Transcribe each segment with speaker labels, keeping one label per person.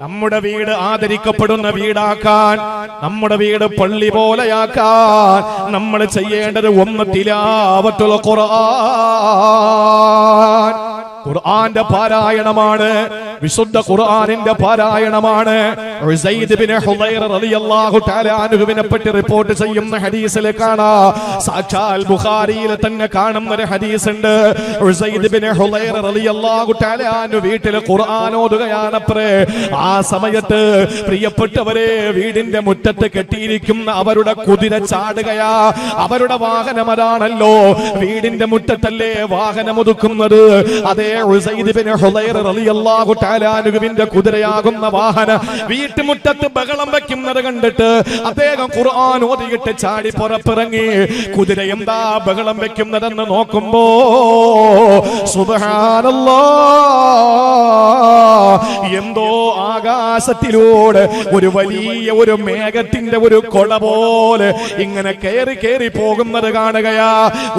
Speaker 1: നമ്മുടെ വീട് ആദരിക്കപ്പെടുന്ന വീടാക്കാൻ, നമ്മുടെ വീട് പള്ളി പോലെയാക്കാൻ നമ്മൾ ചെയ്യേണ്ടത് ഒന്ന് തിലാവത്തുൽ ഖുർആൻ. ഖുർആന്റെ പാരായണമാണ്, വിശുദ്ധ ഖുർആനിന്റെ പാരായണമാണ്. ഉസൈദ് ബിൻ ഹുദൈർ റളിയല്ലാഹു തആല അൻഹുവിനെ പറ്റി റിപ്പോർട്ട് ചെയ്യുന്ന ഹദീസിൽ കാണാം, സാക്ഷാൽ ബുഖാരിയിൽ തന്നെ കാണുന്ന ഒരു ഹദീസ് ഉണ്ട്. ഉസൈദ് ബിൻ ഹുദൈർ റളിയല്ലാഹു തആല അൻഹു വീട്ടിൽ ഖുർആൻ ഓതുകയാണത്രേ. ആ സമയത്ത് പ്രിയപ്പെട്ടവരെ, വീടിന്റെ മുറ്റത്ത് കെട്ടിയിരിക്കുന്ന അവരുടെ കുതിര ചാടുകയാ. അവരുടെ വാഹനം അതാണല്ലോ, വീടിന്റെ മുറ്റത്തല്ലേ വാഹനം ഒതുക്കുന്നത്. അതേ ഉസൈദ് ബിൻ ഹുദൈർ റളിയല്ലാഹു തആല അൻഹുവിന്റെ കുതിരയാകുന്ന വാഹനം വീട്ടുമുറ്റത്ത് ബഹളം വെക്കുന്നത് കണ്ടിട്ട് അദ്ദേഹം ഖുർആൻ ഓതിയിട്ട് ചാടി പുറത്തിറങ്ങി. കുതിര എന്താ ബഹളം വെക്കുന്നതെന്ന് നോക്കുമ്പോ സുബ്ഹാനല്ലാഹ്, എന്തോ ആകാശത്തിലൂടെ ഒരു വലിയ ഒരു മേഘത്തിന്റെ ഒരു കൊട പോലെ ഇങ്ങനെ കേറി കേറി പോകുന്നത് കാണുകയാ.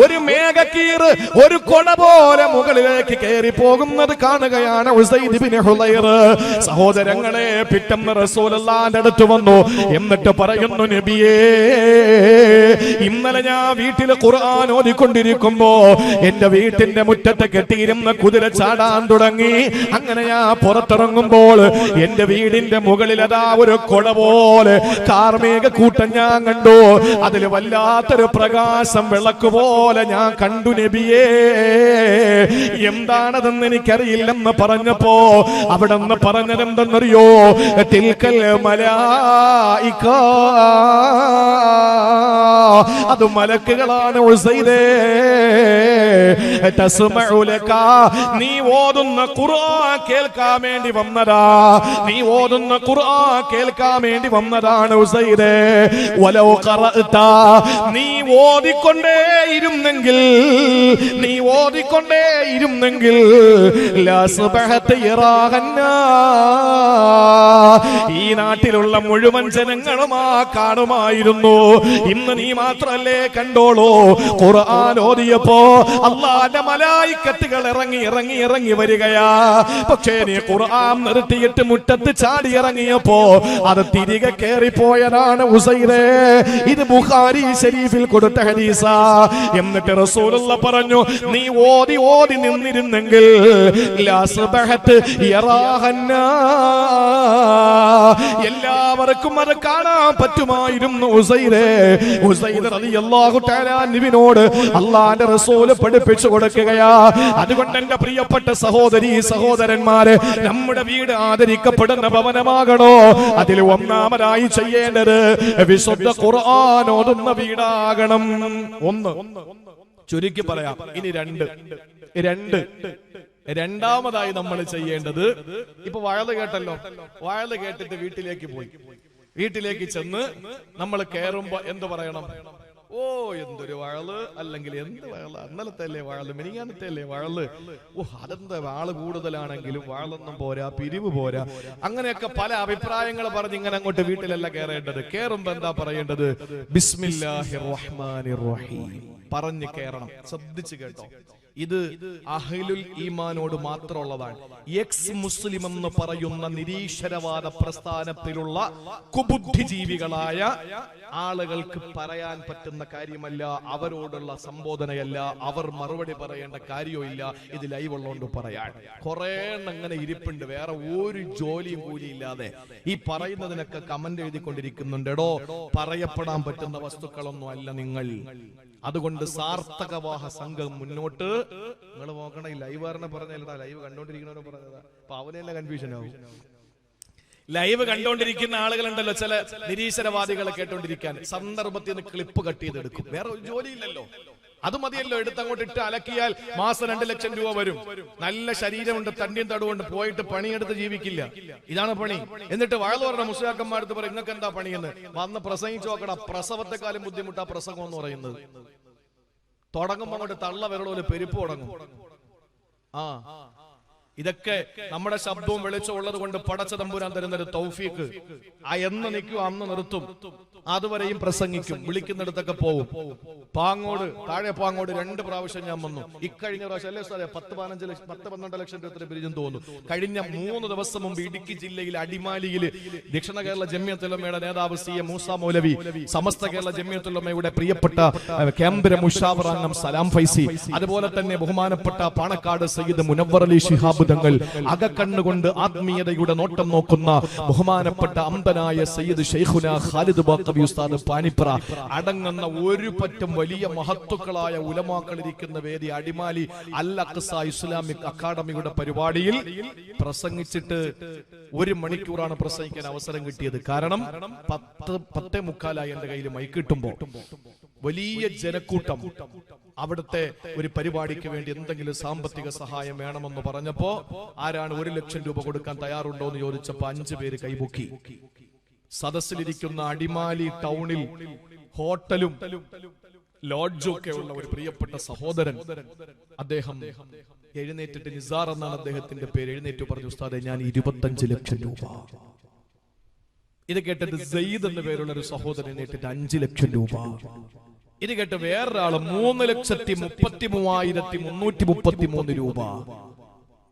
Speaker 1: ഒരു മേഘക്കീറ് ഒരു കൊട പോലെ മുകളിലേക്ക് കേറി പോകുന്നത് കാണുകയാണ് ഉസൈദ് ബിൻ ഹുദൈർ. സഹോദരങ്ങളെ, പിറ്റന്ന് റസൂലുള്ളാഹിന്റെ അടുത്ത് വന്നു. എന്നിട്ട് പറയുന്നു, നബിയേ, ഇന്നലെ ഞാൻ വീട്ടിൽ ഖുർആൻ ഓതിക്കൊണ്ടിരിക്കുമ്പോ എന്റെ വീട്ടിന്റെ മുറ്റത്ത് കെട്ടിയിരുന്ന കുതിര ചാടാൻ തുടങ്ങി. അങ്ങനെ ഞാൻ പുറത്തിറങ്ങുമ്പോൾ എന്റെ വീടിന്റെ മുകളിൽ അതാ ഒരു കൊട പോലെ കാർമേഘ കൂട്ടം ഞാൻ കണ്ടു. അതിൽ വല്ലാത്തൊരു പ്രകാശം വിളക്ക് പോലെ ഞാൻ കണ്ടു നബിയേ. എന്താണതെന്ന് എനിക്കറിയില്ലെന്ന് പറഞ്ഞപ്പോ അവിടെ നിന്ന് പറഞ്ഞതെന്തെന്നറിയോ? തിൽക്കൽ മലായിക, അത് മലക്കുകളാണ് ഉസൈദേ. തസ്മഉ ലക, നീ ഓതുന്ന ഖുർആൻ കേൾക്കാൻ വേണ്ടി വന്നതാ. നീ ഓതുന്ന ഖുർആൻ കേൾക്കാൻ വേണ്ടി വന്നതാണ് ഉസൈദേ. വലൗ ഖറഅത, നീ ഓതിക്കൊണ്ടേ ഇരുന്നെങ്കിൽ, നീ ഓതിക്കൊണ്ടേ ഇരുന്നെങ്കിൽ ലസ്ബഹത യറാഹന്നാ, ഈ നാട്ടിലുള്ള മുഴുവൻ ജനങ്ങളും ആ കാണുമായിരുന്നു. ഇന്ന് നീ മാത്രല്ലേ കണ്ടോളൂ. ഖുർആൻ ഓതിയപ്പോ അല്ലാഹുവിന്റെ മലായിക്കത്തുകൾ ഇറങ്ങി ഇറങ്ങി ഇറങ്ങി വരികയാ. പക്ഷേ നീ ഖുർആൻ നിർത്തിയിട്ട് മുറ്റത്ത് ചാടി ഇറങ്ങിയപ്പോ അത് തിരികെ കേറിപ്പോയതാണ് ഉസൈദേ. ഇത് ബുഖാരി ശരീഫിൽ കൊടുത്ത ഹദീസാ. എന്നിട്ട് റസൂലുള്ളാഹി പറഞ്ഞു, നീ ഓതി ഓതി നിന്നിരുന്നെങ്കിൽ ലസ്ബഹത് യറാഹന്നാ, എല്ലാവർക്കും അത് കാണാൻ പറ്റുമായിരുന്നു ഉസൈദേ. ഉസൈദ് റളിയല്ലാഹു തആല അൻഹുവിനോട് അല്ലാഹുവിന്റെ റസൂൽ പഠിപ്പിച്ചു കൊടുക്കുകയാ. അതുകൊണ്ട് എന്റെ പ്രിയപ്പെട്ട സഹോദരീ സഹോദരന്മാരെ, നമ്മുടെ വീട് ആദരിക്കപ്പെടുന്ന ഭവനമാകണോ? അതിൽ ഒന്നാമതായി ചെയ്യേണ്ടത് വിശുദ്ധ ഖുർആൻ ഓതുന്ന വീടാകണം. ഒന്ന് ചുരുക്കി പറയാം. ഇനി രണ്ട് രണ്ടാമതായി നമ്മൾ ചെയ്യേണ്ടത്, ഇപ്പൊ വയല് കേട്ടല്ലോ, വയല് കേട്ടിട്ട് വീട്ടിലേക്ക് ചെന്ന് നമ്മൾ കയറുമ്പോ എന്ത് പറയണം? ഓ, എന്തൊരു വയല്, അല്ലെങ്കിൽ എന്ത് വയല്, അന്നലത്തെ വയല്, മിനിങ്ങാനത്തെ വയല്, ഓ അതെന്താ വാള് കൂടുതലാണെങ്കിലും വാളൊന്നും പോരാ, പിരിവ് പോരാ, അങ്ങനെയൊക്കെ പല അഭിപ്രായങ്ങൾ പറഞ്ഞ് ഇങ്ങനെ അങ്ങോട്ട് വീട്ടിലല്ല കയറേണ്ടത്. കയറുമ്പോ എന്താ പറയേണ്ടത്? ബിസ്മില്ലാഹിർ റഹ്മാനിർ റഹീം പറഞ്ഞ് കയറണം. ശ്രദ്ധിച്ചു കേട്ടോ, ഇത് അഹ്ലുൽ ഈമാനോട് മാത്രമുള്ളതാണ്. എക്സ് മുസ്ലിം എന്ന് പറയുന്ന നിരീശ്വരവാദ പ്രസ്ഥാനത്തിലുള്ള കുബുദ്ധിജീവികളായ ആളുകൾക്ക് പറയാൻ പറ്റുന്ന കാര്യമല്ല, അവരോടുള്ള സംബോധനയല്ല, അവർ മറുപടി പറയേണ്ട കാര്യമില്ല. ഇത് ലൈവ് ഉള്ളതുകൊണ്ട് പറയാൻ കുറെ അങ്ങനെ ഇരിപ്പുണ്ട്, വേറെ ഒരു ജോലിയും കൂലിയില്ലാതെ ഈ പറയുന്നതിനൊക്കെ കമന്റ് എഴുതിക്കൊണ്ടിരിക്കുന്നുണ്ട്. എടോ, പറയപ്പെടാൻ പറ്റുന്ന വസ്തുക്കളൊന്നും അല്ല നിങ്ങൾ. അതുകൊണ്ട് സാർത്ഥകവാഹ സംഘം മുന്നോട്ട്. നിങ്ങൾ നോക്കണ, ഈ ലൈവ് പറഞ്ഞാൽ ലൈവ് കണ്ടോണ്ടിരിക്കുന്നവരെ പറഞ്ഞതാ, അപ്പൊ അവനെല്ലാം കൺഫ്യൂഷൻ ആവും. ലൈവ് കണ്ടോണ്ടിരിക്കുന്ന ആളുകളുണ്ടല്ലോ, ചില നിരീശ്വരവാദികളെ കേട്ടോണ്ടിരിക്കാൻ സന്ദർഭത്തിൽ നിന്ന് ക്ലിപ്പ് കട്ട് ചെയ്തെടുക്കും. വേറെ ഒരു ജോലിയില്ലല്ലോ, അത് മതിയല്ലോ. എടുത്തങ്ങോട്ട് ഇട്ട് അലക്കിയാൽ മാസം 2 ലക്ഷം രൂപ വരും. നല്ല ശരീരമുണ്ട്, തണ്ടിയും തടുകൊണ്ട് പോയിട്ട് പണിയെടുത്ത് ജീവിക്കില്ല. ഇതാണ് പണി. എന്നിട്ട് വയലു പറഞ്ഞ മുസ്ലിയാക്കന്മാരടുത്ത് പറയും, നിങ്ങൾക്ക് എന്താ പണിയെന്ന്. വന്ന് പ്രസംഗിച്ചു നോക്കണം. പ്രസവത്തെക്കാളും ബുദ്ധിമുട്ടാ പ്രസംഗം എന്ന് പറയുന്നത്. തുടങ്ങുമ്പോ അങ്ങോട്ട് തള്ള വിരളോല് പെരുപ്പ് തുടങ്ങും. ഇതൊക്കെ നമ്മുടെ ശബ്ദവും വെളിച്ചവും ഉള്ളത് കൊണ്ട് പടച്ച തമ്പുരാൻ തരുന്നൊരു തൗഫീഖ്. എന്ന് നിൽക്കും അന്ന് നിർത്തും, അതുവരെയും പ്രസംഗിക്കും, വിളിക്കുന്നിടത്തൊക്കെ പോവും. പാങ്ങോട്, താഴെ പാങ്ങോട് 2 പ്രാവശ്യം ഞാൻ വന്നു. ഇക്കഴിഞ്ഞ പ്രാവശ്യം അല്ലേ സാറേ 10-12 ലക്ഷം രൂപ പിരിഞ്ഞെന്ന് തോന്നുന്നു. കഴിഞ്ഞ 3 ദിവസം മുമ്പ് ഇടുക്കി ജില്ലയിൽ അടിമാലിയിൽ ദക്ഷിണ കേരള ജമിയത്തുൽ ഉലമയുടെ നേതാവ് സി എ മൂസ മൗലവി, സമസ്ത കേരള ജമിയത്തുൽ ഉലമയുടെ പ്രിയപ്പെട്ട കേന്ദ്ര മുഷാവറ അംഗം സലാം ഫൈസി, അതുപോലെ തന്നെ ബഹുമാനപ്പെട്ട പാണക്കാട് സയ്യിദ് മുനവ്വർ അലി ശിഹാബ് തങ്ങൾ, അകക്കണ്ണുകൊണ്ട് ആത്മീയതയുടെ നോട്ടം നോക്കുന്ന ബഹുമാനപ്പെട്ട അമ്പനായ സയ്യിദ് ശൈഖുന ഖാലിദ് ബാഖവി ഉസ്താദ് പാനിപ്ര അടങ്ങുന്ന ഒരു പറ്റം വലിയ മഹത്തുക്കളായ ഉലമാക്കൾ ഇരിക്കുന്ന വേദി അടിമാലി അൽ അഖ്സ ഇസ്ലാമിക് അക്കാദമിയുടെ പരിപാടിയിൽ പ്രസംഗിച്ചിട്ട് 1 മണിക്കൂറാണ് പ്രസംഗിക്കാൻ അവസരം കിട്ടിയത്. കാരണം 10:45 എന്റെ കയ്യിൽ മൈക്ക് കിട്ടുമ്പോ വലിയ ജനക്കൂട്ടം അവിടുത്തെ ഒരു പരിപാടിക്ക് വേണ്ടി എന്തെങ്കിലും സാമ്പത്തിക സഹായം വേണമെന്ന് പറഞ്ഞപ്പോ ആരാണ് 1 ലക്ഷം രൂപ കൊടുക്കാൻ തയ്യാറുണ്ടോ എന്ന് ചോദിച്ചപ്പോ 5 പേര് കൈപൊക്കി. സദസ്സിലിരിക്കുന്ന അടിമാലി ടൗണിൽ ഹോട്ടലും ലോഡ്ജും ഒക്കെ ഉള്ള ഒരു പ്രിയപ്പെട്ട സഹോദരൻ, അദ്ദേഹം എഴുന്നേറ്റിട്ട്, നിസാർ എന്നാണ് അദ്ദേഹത്തിന്റെ പേര്, എഴുന്നേറ്റ് പറഞ്ഞു, ഉസ്താദെ ഞാൻ 25 ലക്ഷം രൂപ. ഇത് കേട്ടിട്ട് സെയ്ദ് എന്ന പേരുള്ള ഒരു സഹോദരൻ എഴുന്നേറ്റിട്ട് 5 ലക്ഷം രൂപ. ഇത് കേട്ട് വേറൊരാള് 3,33,333 രൂപ.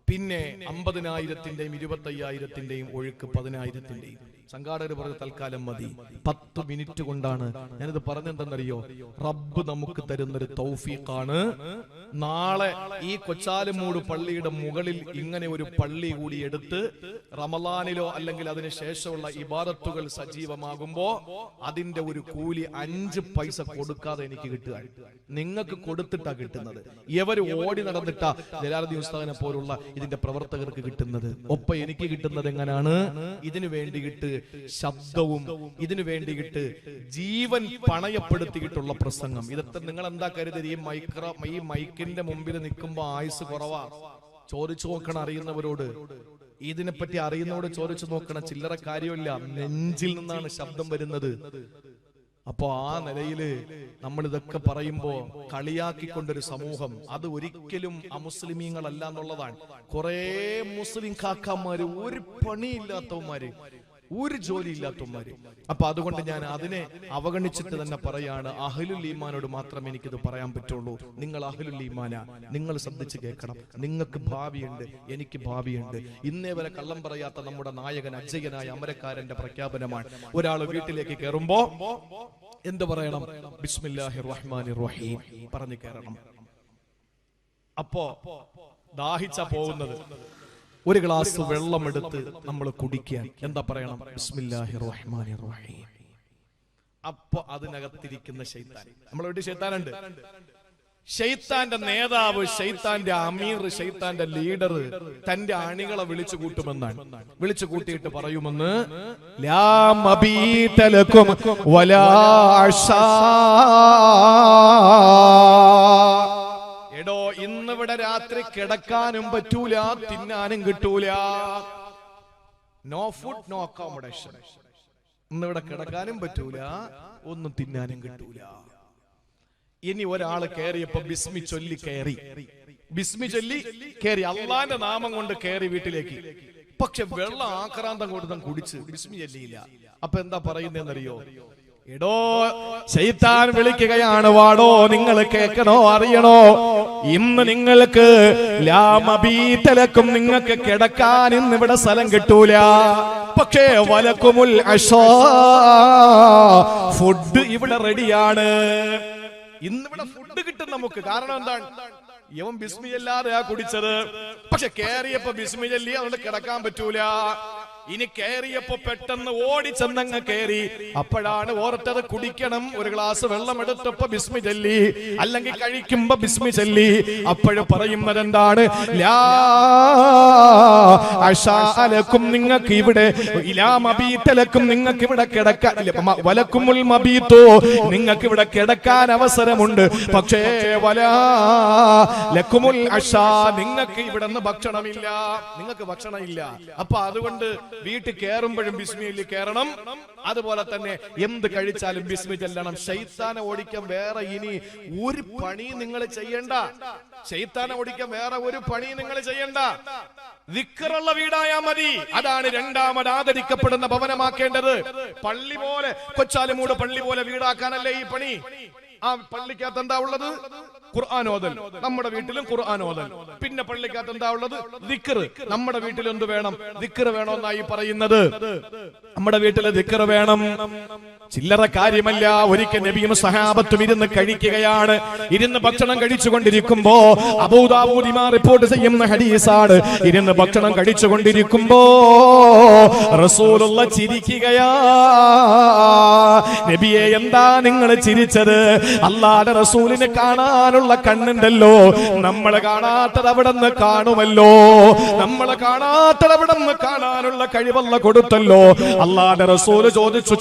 Speaker 1: പിന്നെ 50,000-ന്റെയും 25,000-ന്റെയും ഒഴുക്ക് 10,000-ന്റെയും. സംഘാടകർ പറഞ്ഞ തൽക്കാലം മതി. 10 മിനിറ്റ് കൊണ്ടാണ് ഞാനിത് പറഞ്ഞെന്തെന്നറിയോ? റബ്ബ് നമുക്ക് തരുന്നൊരു തൗഫീഖാണ്. നാളെ ഈ കൊച്ചാലുമൂട് പള്ളിയുടെ മുകളിൽ ഇങ്ങനെ ഒരു പള്ളി കൂടി എടുത്ത് റമളാനിലോ അല്ലെങ്കിൽ അതിന് ശേഷമുള്ള ഇബാദത്തുകൾ സജീവമാകുമ്പോ അതിന്റെ ഒരു കൂലി 5 പൈസ കൊടുക്കാതെ എനിക്ക് കിട്ടുക. നിങ്ങൾക്ക് കൊടുത്തിട്ടാ കിട്ടുന്നത്. ഇവര് ഓടി നടന്നിട്ടാ ജലാലുദ്ദീൻ ഉസ്താദിനെ പോലുള്ള ഇതിന്റെ പ്രവർത്തകർക്ക് കിട്ടുന്നത്. ഒപ്പം എനിക്ക് കിട്ടുന്നത് എങ്ങനെയാണ്? ഇതിനു വേണ്ടിയിട്ട് ശബ്ദവും ഇതിനു വേണ്ടിയിട്ട് ജീവൻ പണയപ്പെടുത്തിയിട്ടുള്ള പ്രസംഗം. ഇതൊക്കെ നിങ്ങൾ എന്താ കരുതൽ? ഈ മൈക്കിന്റെ മുമ്പിൽ നിൽക്കുമ്പോ ആയുസ് കുറവാ. ചോദിച്ചു നോക്കണം അറിയുന്നവരോട്, ഇതിനെപ്പറ്റി അറിയുന്നവരോട് ചോദിച്ചു നോക്കണം. ചില്ലറ കാര്യമില്ല, നെഞ്ചിൽ നിന്നാണ് ശബ്ദം വരുന്നത്. അപ്പോ ആ നിലയില് നമ്മൾ ഇതൊക്കെ പറയുമ്പോ കളിയാക്കിക്കൊണ്ടൊരു സമൂഹം, അത് ഒരിക്കലും അമുസ്ലിമീങ്ങളല്ല എന്നുള്ളതാണ്. കുറെ മുസ്ലിം കാക്കന്മാര്, ഒരു പണിയില്ലാത്തവന്മാര്, ഒരു ജോലി ഇല്ലാത്തവന്മാര്. അപ്പൊ അതുകൊണ്ട് ഞാൻ അതിനെ അവഗണിച്ചിട്ട് തന്നെ പറയാണ്, അഹ്ലുൽ ഈമാനോട് മാത്രമേ എനിക്കിത് പറയാൻ പറ്റുള്ളൂ. നിങ്ങൾ അഹ്ലുൽ ഈമാന, നിങ്ങൾ ശ്രദ്ധിച്ച് കേൾക്കണം. നിങ്ങൾക്ക് ഭാവിയുണ്ട്, എനിക്ക് ഭാവിയുണ്ട്. ഇന്നേ വരെ കള്ളം പറയാത്ത നമ്മുടെ നായകൻ, അജയ്യനായ അമരക്കാരന്റെ പ്രഖ്യാപനമാണ്. ഒരാൾ വീട്ടിലേക്ക് കയറുമ്പോ എന്ത് പറയണം? ബിസ്മില്ലാഹിർ റഹ്മാനിർ റഹീം പറഞ്ഞു കയറണം. അപ്പോ ദാഹിച്ച പോകുന്നത്, ഒരു ഗ്ലാസ് വെള്ളം എടുത്ത് നമ്മൾ കുടിക്കാൻ എന്താ പറയണം? ബിസ്മില്ലാഹിർ റഹ്മാനിർ റഹീം. അപ്പൊ അതിനകത്തിരിക്കുന്ന ശൈത്താൻ, നമ്മളെ വീട്ടിൽ ശൈത്താനുണ്ട്. ശൈത്താന്റെ നേതാവ്, ശൈത്താന്റെ അമീർ, ശൈത്താന്റെ ലീഡർ തന്റെ അണികളെ വിളിച്ചു കൂട്ടുമെന്നാണ്. വിളിച്ചു കൂട്ടിയിട്ട് പറയുമെന്ന്, ലാ മബീത ലക്കും വലാ അശാ. എടോ, ഇന്നിവിടെ രാത്രി കിടക്കാനും പറ്റൂല, തിന്നാനും കിട്ടൂല. No food no accommodation. ഇന്നിവിടെ കിടക്കാനും പറ്റൂല, ഒന്നും തിന്നാനും കിട്ടൂല. ഇനി ഒരാള് കയറിയപ്പോ ബിസ്മി ചൊല്ലി കയറി, ബിസ്മി ചൊല്ലി കയറി, അള്ളാന്റെ നാമം കൊണ്ട് കയറി വീട്ടിലേക്ക്. പക്ഷെ വെള്ളം ആക്രാന്തം കൊടുത്തും കുടിച്ച് ബിസ്മി ചൊല്ലിയില്ല. അപ്പൊ എന്താ പറയുന്നതെന്നറിയോ? എടോ, ശൈത്താൻ വിളിക്കുകയാണ്, വാടോ, നിങ്ങൾ കേൾക്കണോ അറിയണോ? ഇന്ന് നിങ്ങൾക്ക് ലാ മബീത ലക്കും, നിങ്ങൾക്ക് കിടക്കാൻ ഇന്ന് ഇവിടെ സ്ഥലം കിട്ടൂല. പക്ഷേ വലക്കുമുൽ അശാ, ഫുഡ് ഇവിടെ റെഡിയാണ്. ഇന്നിവിടെ ഫുഡ് കിട്ടും നമുക്ക്. കാരണം എന്താണ്? യവൻ ബിസ്മി അല്ലാതെ കുടിച്ചത്. പക്ഷെ കേറിയപ്പോ ബിസ്മി ചൊല്ലി, അതുകൊണ്ട് കിടക്കാൻ പറ്റൂല. ഇനി കയറിയപ്പോ പെട്ടെന്ന് ഓടിച്ചെന്നങ്ങ് കയറി. അപ്പോഴാണ് ഓർത്തത് കുടിക്കണം. ഒരു ഗ്ലാസ് വെള്ളം എടുത്തപ്പോ ബിസ്മി ചൊല്ലി, അല്ലെങ്കിൽ കഴിക്കുമ്പോ ബിസ്മി ചൊല്ലി. അപ്പോഴും പറയുന്നത് എന്താണ്? ലാ അശാ ലക്കും, നിങ്ങൾക്ക് ഇവിടെ, ഇലാ മബീത ലക്കും, നിങ്ങൾക്ക് ഇവിടെ കിടക്കാൻ, വലക്കുമുൽ മബീതോ, നിങ്ങൾക്ക് ഇവിടെ കിടക്കാൻ അവസരമുണ്ട്. പക്ഷേ വലാ ലക്കുമുൽ അശാ, നിങ്ങൾക്ക് ഇവിടെ നിന്ന് ഭക്ഷണമില്ല, നിങ്ങൾക്ക് ഭക്ഷണമില്ല. അപ്പൊ അതുകൊണ്ട് വീട്ടിൽ കയറുമ്പോഴും ബിസ്മിയിൽ കയറണം. അതുപോലെ തന്നെ എന്ത് കഴിച്ചാലും ബിസ്മി ചൊല്ലണം. ശൈത്താനെ ഓടിക്കാൻ വേറെ ഇനി ഒരു പണി നിങ്ങൾ ചെയ്യണ്ട. ശൈത്താനെ ഓടിക്കാൻ വേറെ ഒരു പണി നിങ്ങൾ ചെയ്യണ്ട. ദിക്റുള്ള വീടായാ മതി. അതാണ് രണ്ടാമത് ആദരിക്കപ്പെടുന്ന ഭവനമാക്കേണ്ടത്. പള്ളി പോലെ കൊച്ചാലുമൂട് പള്ളി പോലെ വീടാക്കാനല്ലേ ഈ പണി. ആ പള്ളിക്കകത്ത് എന്താ ഉള്ളത്? ഖുർആൻ ഓതൽ. നമ്മുടെ വീട്ടിലും ഖുർആൻ ഓതൽ. പിന്നെ പള്ളിക്കകത്ത് എന്താ ഉള്ളത്? ദിക്ർ. നമ്മുടെ വീട്ടിൽ എന്ത് വേണം? ദിക്ർ വേണമെന്നായി പറയുന്നത്. നമ്മുടെ വീട്ടിൽ ദിക്ർ വേണം. ചില്ലറ കാര്യമല്ല. ഒരിക്കൽ നബിയും സഹാബത്തും ഇരുന്ന് കഴിക്കുകയാണ്. ഇരുന്ന് ഭക്ഷണം കഴിച്ചുകൊണ്ടിരിക്കുമ്പോ അബൂദാവൂദ് ഇമാം റിപ്പോർട്ട് ചെയ്യുന്ന ഹദീസാണ്. ഇരുന്ന് ഭക്ഷണം കഴിച്ചുകൊണ്ടിരിക്കുമ്പോ റസൂലുള്ള ചിരിക്കുകയാ. നബിയെ, എന്താ നിങ്ങൾ ചിരിച്ചത്? അല്ലാഹുവിന്റെ റസൂലിനെ കാണാനുള്ള കണ്ണുണ്ടല്ലോ, നമ്മളെ കാണാത്തത് അവിടെന്ന് കാണുമല്ലോ. നമ്മളെ കാണാത്തത് അവിടെന്ന് കാണാനുള്ള കഴിവല്ല കൊടുത്തല്ലോ. അല്ലാഹുവിന്റെ റസൂൽ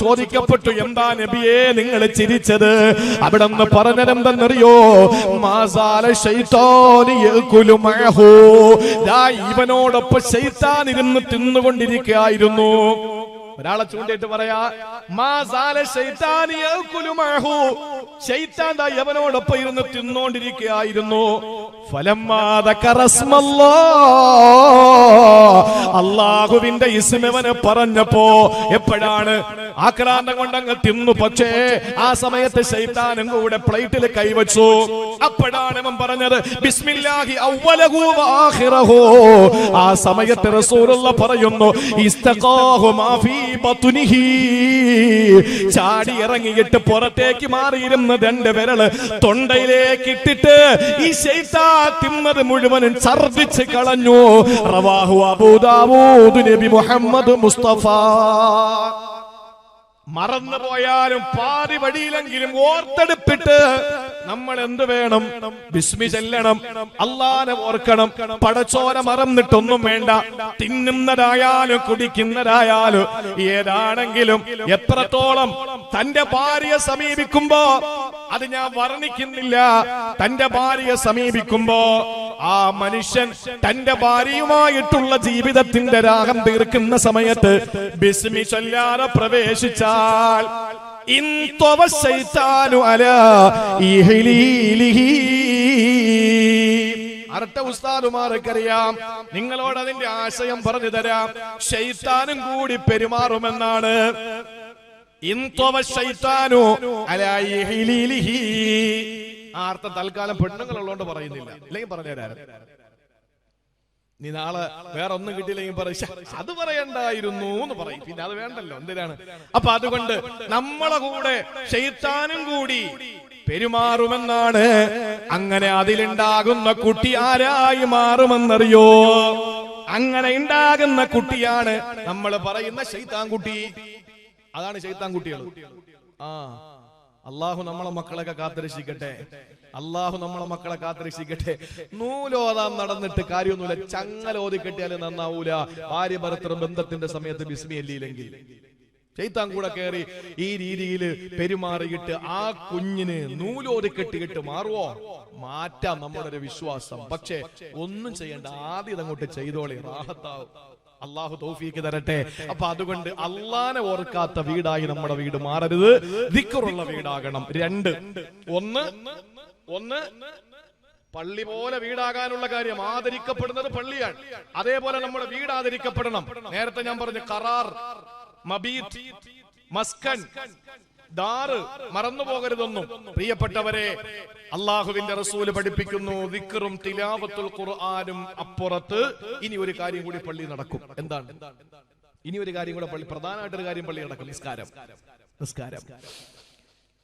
Speaker 1: ചോദിക്കപ്പെട്ടു, എന്താ നബിയെ നിങ്ങൾ ചിരിച്ചത്? അവിടെന്ന് പറഞ്ഞതെന്തെന്നറിയോ? മാസാല ശൈത്താനി യഅകുലു മഅഹു. ഇവനോടൊപ്പം ശൈത്താൻ ഇരുന്ന് തിന്നുകൊണ്ടിരിക്കുകയായിരുന്നു. ഒരാളെ ചൂണ്ടിയിട്ട് പറയാ, മാസാല ശൈത്താനി യഅകുലു മഅഹു. ശൈത്താൻ യവനോടൊപ്പം ഇരുന്ന് തിന്നോണ്ടിരിക്കുകയായിരുന്നു. ഫലമ്മാ ദകറ അല്ലാഹുവിന്റെ ഇസ്മവനെ പറഞ്ഞപ്പോ, എപ്പോഴാണ് ആക്രാന്തം കൊണ്ടങ്ങ് തിന്നു. പക്ഷേ ആ സമയത്ത് ശൈത്താനും കൂടെ പ്ലേറ്റിൽ കൈവച്ചു. അപ്പോഴാണ് അവൻ പറഞ്ഞത് ബിസ്മില്ലാഹി അവ്വലഹു വആഖിറഹു. ആ സമയത്ത് റസൂലുള്ളാഹി പറയുന്നു, ഇസ്തഖാഹു മാ ഫീ ബത്നിഹി. ചാടി ഇറങ്ങിയിട്ട് പുറത്തേക്ക് മാറിയിരുന്ന രണ്ട് വിരല് തൊണ്ടയിലേക്ക് ഇട്ടിട്ട് ഈ ശൈത്താൻ തിന്നത് മുഴുവനും ഛർദ്ദിച്ച് കളഞ്ഞു. റവാഹു അബൂ ദാവൂദ് നബി മുഹമ്മദ് മുസ്തഫ. മറന്നുപോയാലും പാതി വഴിയിലെങ്കിലും ഓർത്തെടുപ്പിട്ട് നമ്മൾ എന്ത് വേണം? ബിസ്മി ചൊല്ലണം. അല്ലാഹനെ ഓർക്കണം. പടച്ചോനെ മറന്നിട്ടൊന്നും വേണ്ട. തിന്നുന്നതായാലും കുടിക്കുന്നതായാലും ഏതാണെങ്കിലും എത്രത്തോളം തന്റെ ഭാര്യയെ സമീപിക്കുമ്പോ, അത് ഞാൻ വർണ്ണിക്കുന്നില്ല, തന്റെ ഭാര്യയെ സമീപിക്കുമ്പോ ആ മനുഷ്യൻ തന്റെ ഭാര്യയുമായിട്ടുള്ള ജീവിതത്തിന്റെ രാഗം തീർക്കുന്ന സമയത്ത് ബിസ്മി ചൊല്ലാതെ പ്രവേശിച്ചാൽ അർട്ട ഉസ്താദുമാർക്കറിയാം. നിങ്ങളോട് അതിന്റെ ആശയം പറഞ്ഞു തരാം. ശൈത്താനും കൂടി പെരുമാറുമെന്നാണ്. ആ അർത്ഥം തൽക്കാലം പെണ്ണുങ്ങളുള്ളതുകൊണ്ട് പറയുന്നില്ല, അല്ലെങ്കിൽ പറഞ്ഞുതരാം. നീ നാളെ വേറെ ഒന്നും കിട്ടിയില്ലെങ്കിൽ പറയും അത് പറയണ്ടായിരുന്നു എന്ന് പറയും. പിന്നെ അത് വേണ്ടല്ലോ, എന്തിനാണ്? അപ്പൊ അതുകൊണ്ട് നമ്മളെ കൂടെ ശൈത്താനും കൂടി പെരുമാറുമെന്നാണ്. അങ്ങനെ അതിലുണ്ടാകുന്ന കുട്ടി ആരായി മാറുമെന്നറിയോ? അങ്ങനെ ഉണ്ടാകുന്ന കുട്ടിയാണ് നമ്മൾ പറയുന്ന ശൈത്താൻ കുട്ടി. അതാണ് ശൈത്താൻ കുട്ടികൾ. അള്ളാഹു നമ്മളെ മക്കളൊക്കെ കാത്തിരക്ഷിക്കട്ടെ. അള്ളാഹു നമ്മളെ മക്കളെ കാത്തിരക്ഷിക്കട്ടെ. നൂലോതാൻ നടന്നിട്ട് കാര്യമൊന്നുമില്ല. ചങ്ങലോതി കെട്ടിയാലും നന്നാവൂല. ഭാര്യ ഭർത്തൃ ബന്ധത്തിന്റെ സമയത്ത് ബിസ്മി ചൊല്ലിയില്ലെങ്കിൽ ശൈത്താൻ കൂടെ കയറി ഈ രീതിയിൽ പെരുമാറിയിട്ട് ആ കുഞ്ഞിന് നൂലോതി കെട്ടിയിട്ട് മാറുവോ? മാറ്റാം നമ്മുടെ ഒരു വിശ്വാസം. പക്ഷെ ഒന്നും ചെയ്യണ്ട, ആദ്യം അങ്ങോട്ട് ചെയ്തോളെ, റാഹത്താവും. അള്ളാഹു തൗഫീക്ക് തരട്ടെ. അപ്പൊ അതുകൊണ്ട് അള്ളാനെ ഓർക്കാത്ത വീടായി നമ്മുടെ വീട് മാറരുത്. ദിക്റുള്ള വീടാകണം. ഒന്ന് പള്ളി പോലെ വീടാകാനുള്ള കാര്യം, ആദരിക്കപ്പെടുന്നത് പള്ളിയാണ്. അതേപോലെ നമ്മുടെ വീട് ആദരിക്കപ്പെടണം. നേരത്തെ ഞാൻ പറഞ്ഞു ഖറാർ, മബീത്, മസ്കൻ, ദാറ് മറന്നു പോകരുതൊന്നും. പ്രിയപ്പെട്ടവരെ, അള്ളാഹുവിന്റെ റസൂല് പഠിപ്പിക്കുന്നു ദിക്റും തിലാവത്തുൽ ഖുർആനും അപ്പുറത്ത് ഇനി ഒരു കാര്യം കൂടി പള്ളി നടക്കും. എന്താണ്? ഇനി ഒരു കാര്യം കൂടെ പള്ളി, പ്രധാനമായിട്ടൊരു കാര്യം പള്ളി നടക്കും. നിസ്കാരം.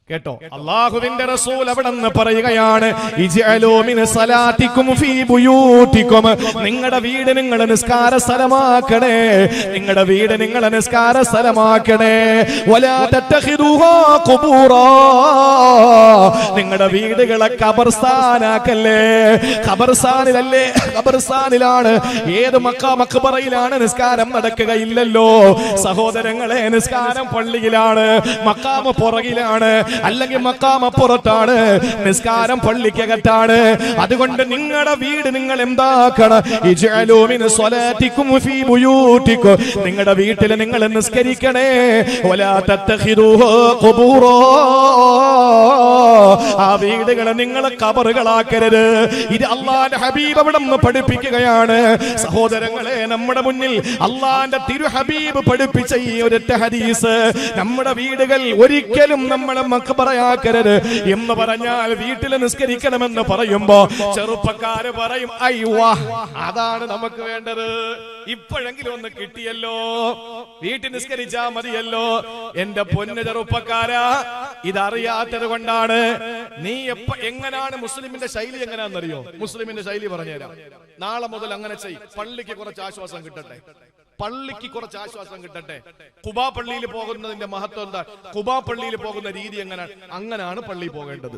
Speaker 1: കേട്ടോ, അല്ലാഹുവിന്റെ റസൂൽ അവിടെന്ന് പറയുകയാണ്, ഇജ്അലൂ മിൻ സലാത്തികും ഫീ ബുയൂതികും. നിങ്ങളുടെ വീട് നിങ്ങൾ നിസ്കാര സ്ഥലമാക്കണേ. നിങ്ങളുടെ വീട് നിങ്ങൾ നിസ്കാര സ്ഥലമാക്കണേ. വലാ തത്തഖിദൂഹാ ഖുബൂറാ. നിങ്ങളുടെ വീടുകളെ ഖബർസ്ഥാനാക്കല്ലേ. ഖബർസ്ഥാനിലല്ലേ, ഖബർസ്ഥാനിലാണ്. ഏത് മഖബറയിലാണ് നിസ്കാരം നടക്കുകയില്ലല്ലോ സഹോദരങ്ങളെ. നിസ്കാരം പള്ളിയിലാണ്, മഖാമ് പുറകിലാണ്. അല്ലെങ്കിൽ മഖാം അപ്പുറത്താണ്, നിസ്കാരം പള്ളിക്കകത്താണ്. അതുകൊണ്ട് നിങ്ങളുടെ വീട് നിങ്ങൾ എന്താക്കണം? ഇജ്അലൂ മിൻ സ്വലാത്തിക്കും ഫീ ബുയൂതിക്കും, നിങ്ങളുടെ വീട്ടിൽ നിങ്ങൾ നിസ്കരിക്കണേ. വലാ തത്തഖിദൂഹു ഖുബൂറാ, ആ വീടുകളെ നിങ്ങൾ ഖബറുകളാക്കരുത്. ഇത് അല്ലാഹുവിന്റെ ഹബീബ് അവിടെ നിന്ന് പഠിപ്പിക്കുകയാണ്. സഹോദരങ്ങളെ, നമ്മുടെ മുന്നിൽ അല്ലാഹുവിന്റെ തിരു ഹബീബ് പഠിപ്പിച്ച ഈ ഒരൊറ്റ ഹദീസ്, നമ്മുടെ വീടുകൾ ഒരിക്കലും നമ്മളെ മഖബറയാക്കരുത് എന്ന് പറഞ്ഞാൽ വീട്ടിൽ നിസ്കരിക്കണമെന്ന് പറയുമ്പോ ചെറുപ്പക്കാര് പറയും, അയ്വാ അതാണ് നമുക്ക് വേണ്ടത്, ഇപ്പോഴെങ്കിലും ഒന്ന് കിട്ടിയല്ലോ, വീട്ടിൽ നിസ്കരിച്ചാ മതിയല്ലോ. എന്റെ പൊന്നു ചെറുപ്പക്കാരാ, ഇതറിയാത്തത് കൊണ്ടാണ്. നീ എങ്ങനെയാണ് മുസ്ലിമിന്റെ ശൈലി എങ്ങനെയാണെന്നറിയോ? മുസ്ലിമിന്റെ ശൈലി പറഞ്ഞുതരാം. നാളെ മുതൽ അങ്ങനെ ചെയ്യും. പള്ളിക്ക് കുറച്ച് ആശ്വാസം കിട്ടട്ടെ, പള്ളിക്ക് കുറച്ച് ആശ്വാസം കിട്ടട്ടെ. ഖുബാ പള്ളിയിൽ പോകുന്നതിന്റെ മഹത്വം എന്താ? ഖുബാ പള്ളിയിൽ പോകുന്ന രീതി എങ്ങനെയാണ്? അങ്ങനെയാണ് പള്ളിയിൽ പോകേണ്ടത്.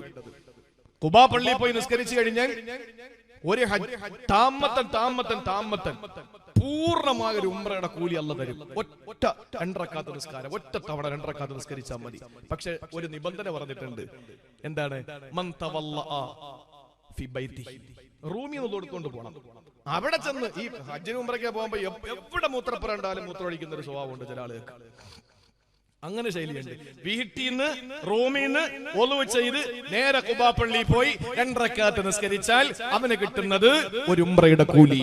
Speaker 1: ഖുബാ പള്ളിയിൽ പോയി നിസ്കരിച്ചു കഴിഞ്ഞാൽ ഒരു താമത്തൻ പൂർണ്ണമായ ഒരു ഉംറയുടെ കൂലി അല്ലാഹു തരും. ഒറ്റ 2 റക്അത്ത് നിസ്കാരം, ഒറ്റ തവണ 2 റക്അത്ത് നിസ്കരിച്ചാൽ മതി. പക്ഷെ ഒരു നിബന്ധന പറഞ്ഞിട്ടുണ്ട്. എന്താണ്? മൻ തവല്ലഅ ഫി ബൈതിഹി, റൂമിൽ നിന്ന് കൊടുക്കൊണ്ട് പോകണം. അവിടെ ചെന്ന് ഈ ഹജ്ജിന് ഉംറയ്ക്ക് പോകുമ്പോ എവിടെ മൂത്രപ്പുര ഉണ്ടാലും മൂത്രമൊഴിക്കുന്ന ഒരു സ്വഭാവമുണ്ട് ചില ആളുകൾക്ക്. അങ്ങനെ ശൈലിയുണ്ട്. വീട്ടിൽ നിന്ന് റൂമിൽ നിന്ന് ഒളുവ് ചെയ്ത് നേരെ ഖുബാ പള്ളിയിൽ പോയി 2 റക്അത്ത് നിസ്കരിച്ചാൽ അവന് കിട്ടുന്നത് ഒരു ഉംറയുടെ കൂലി.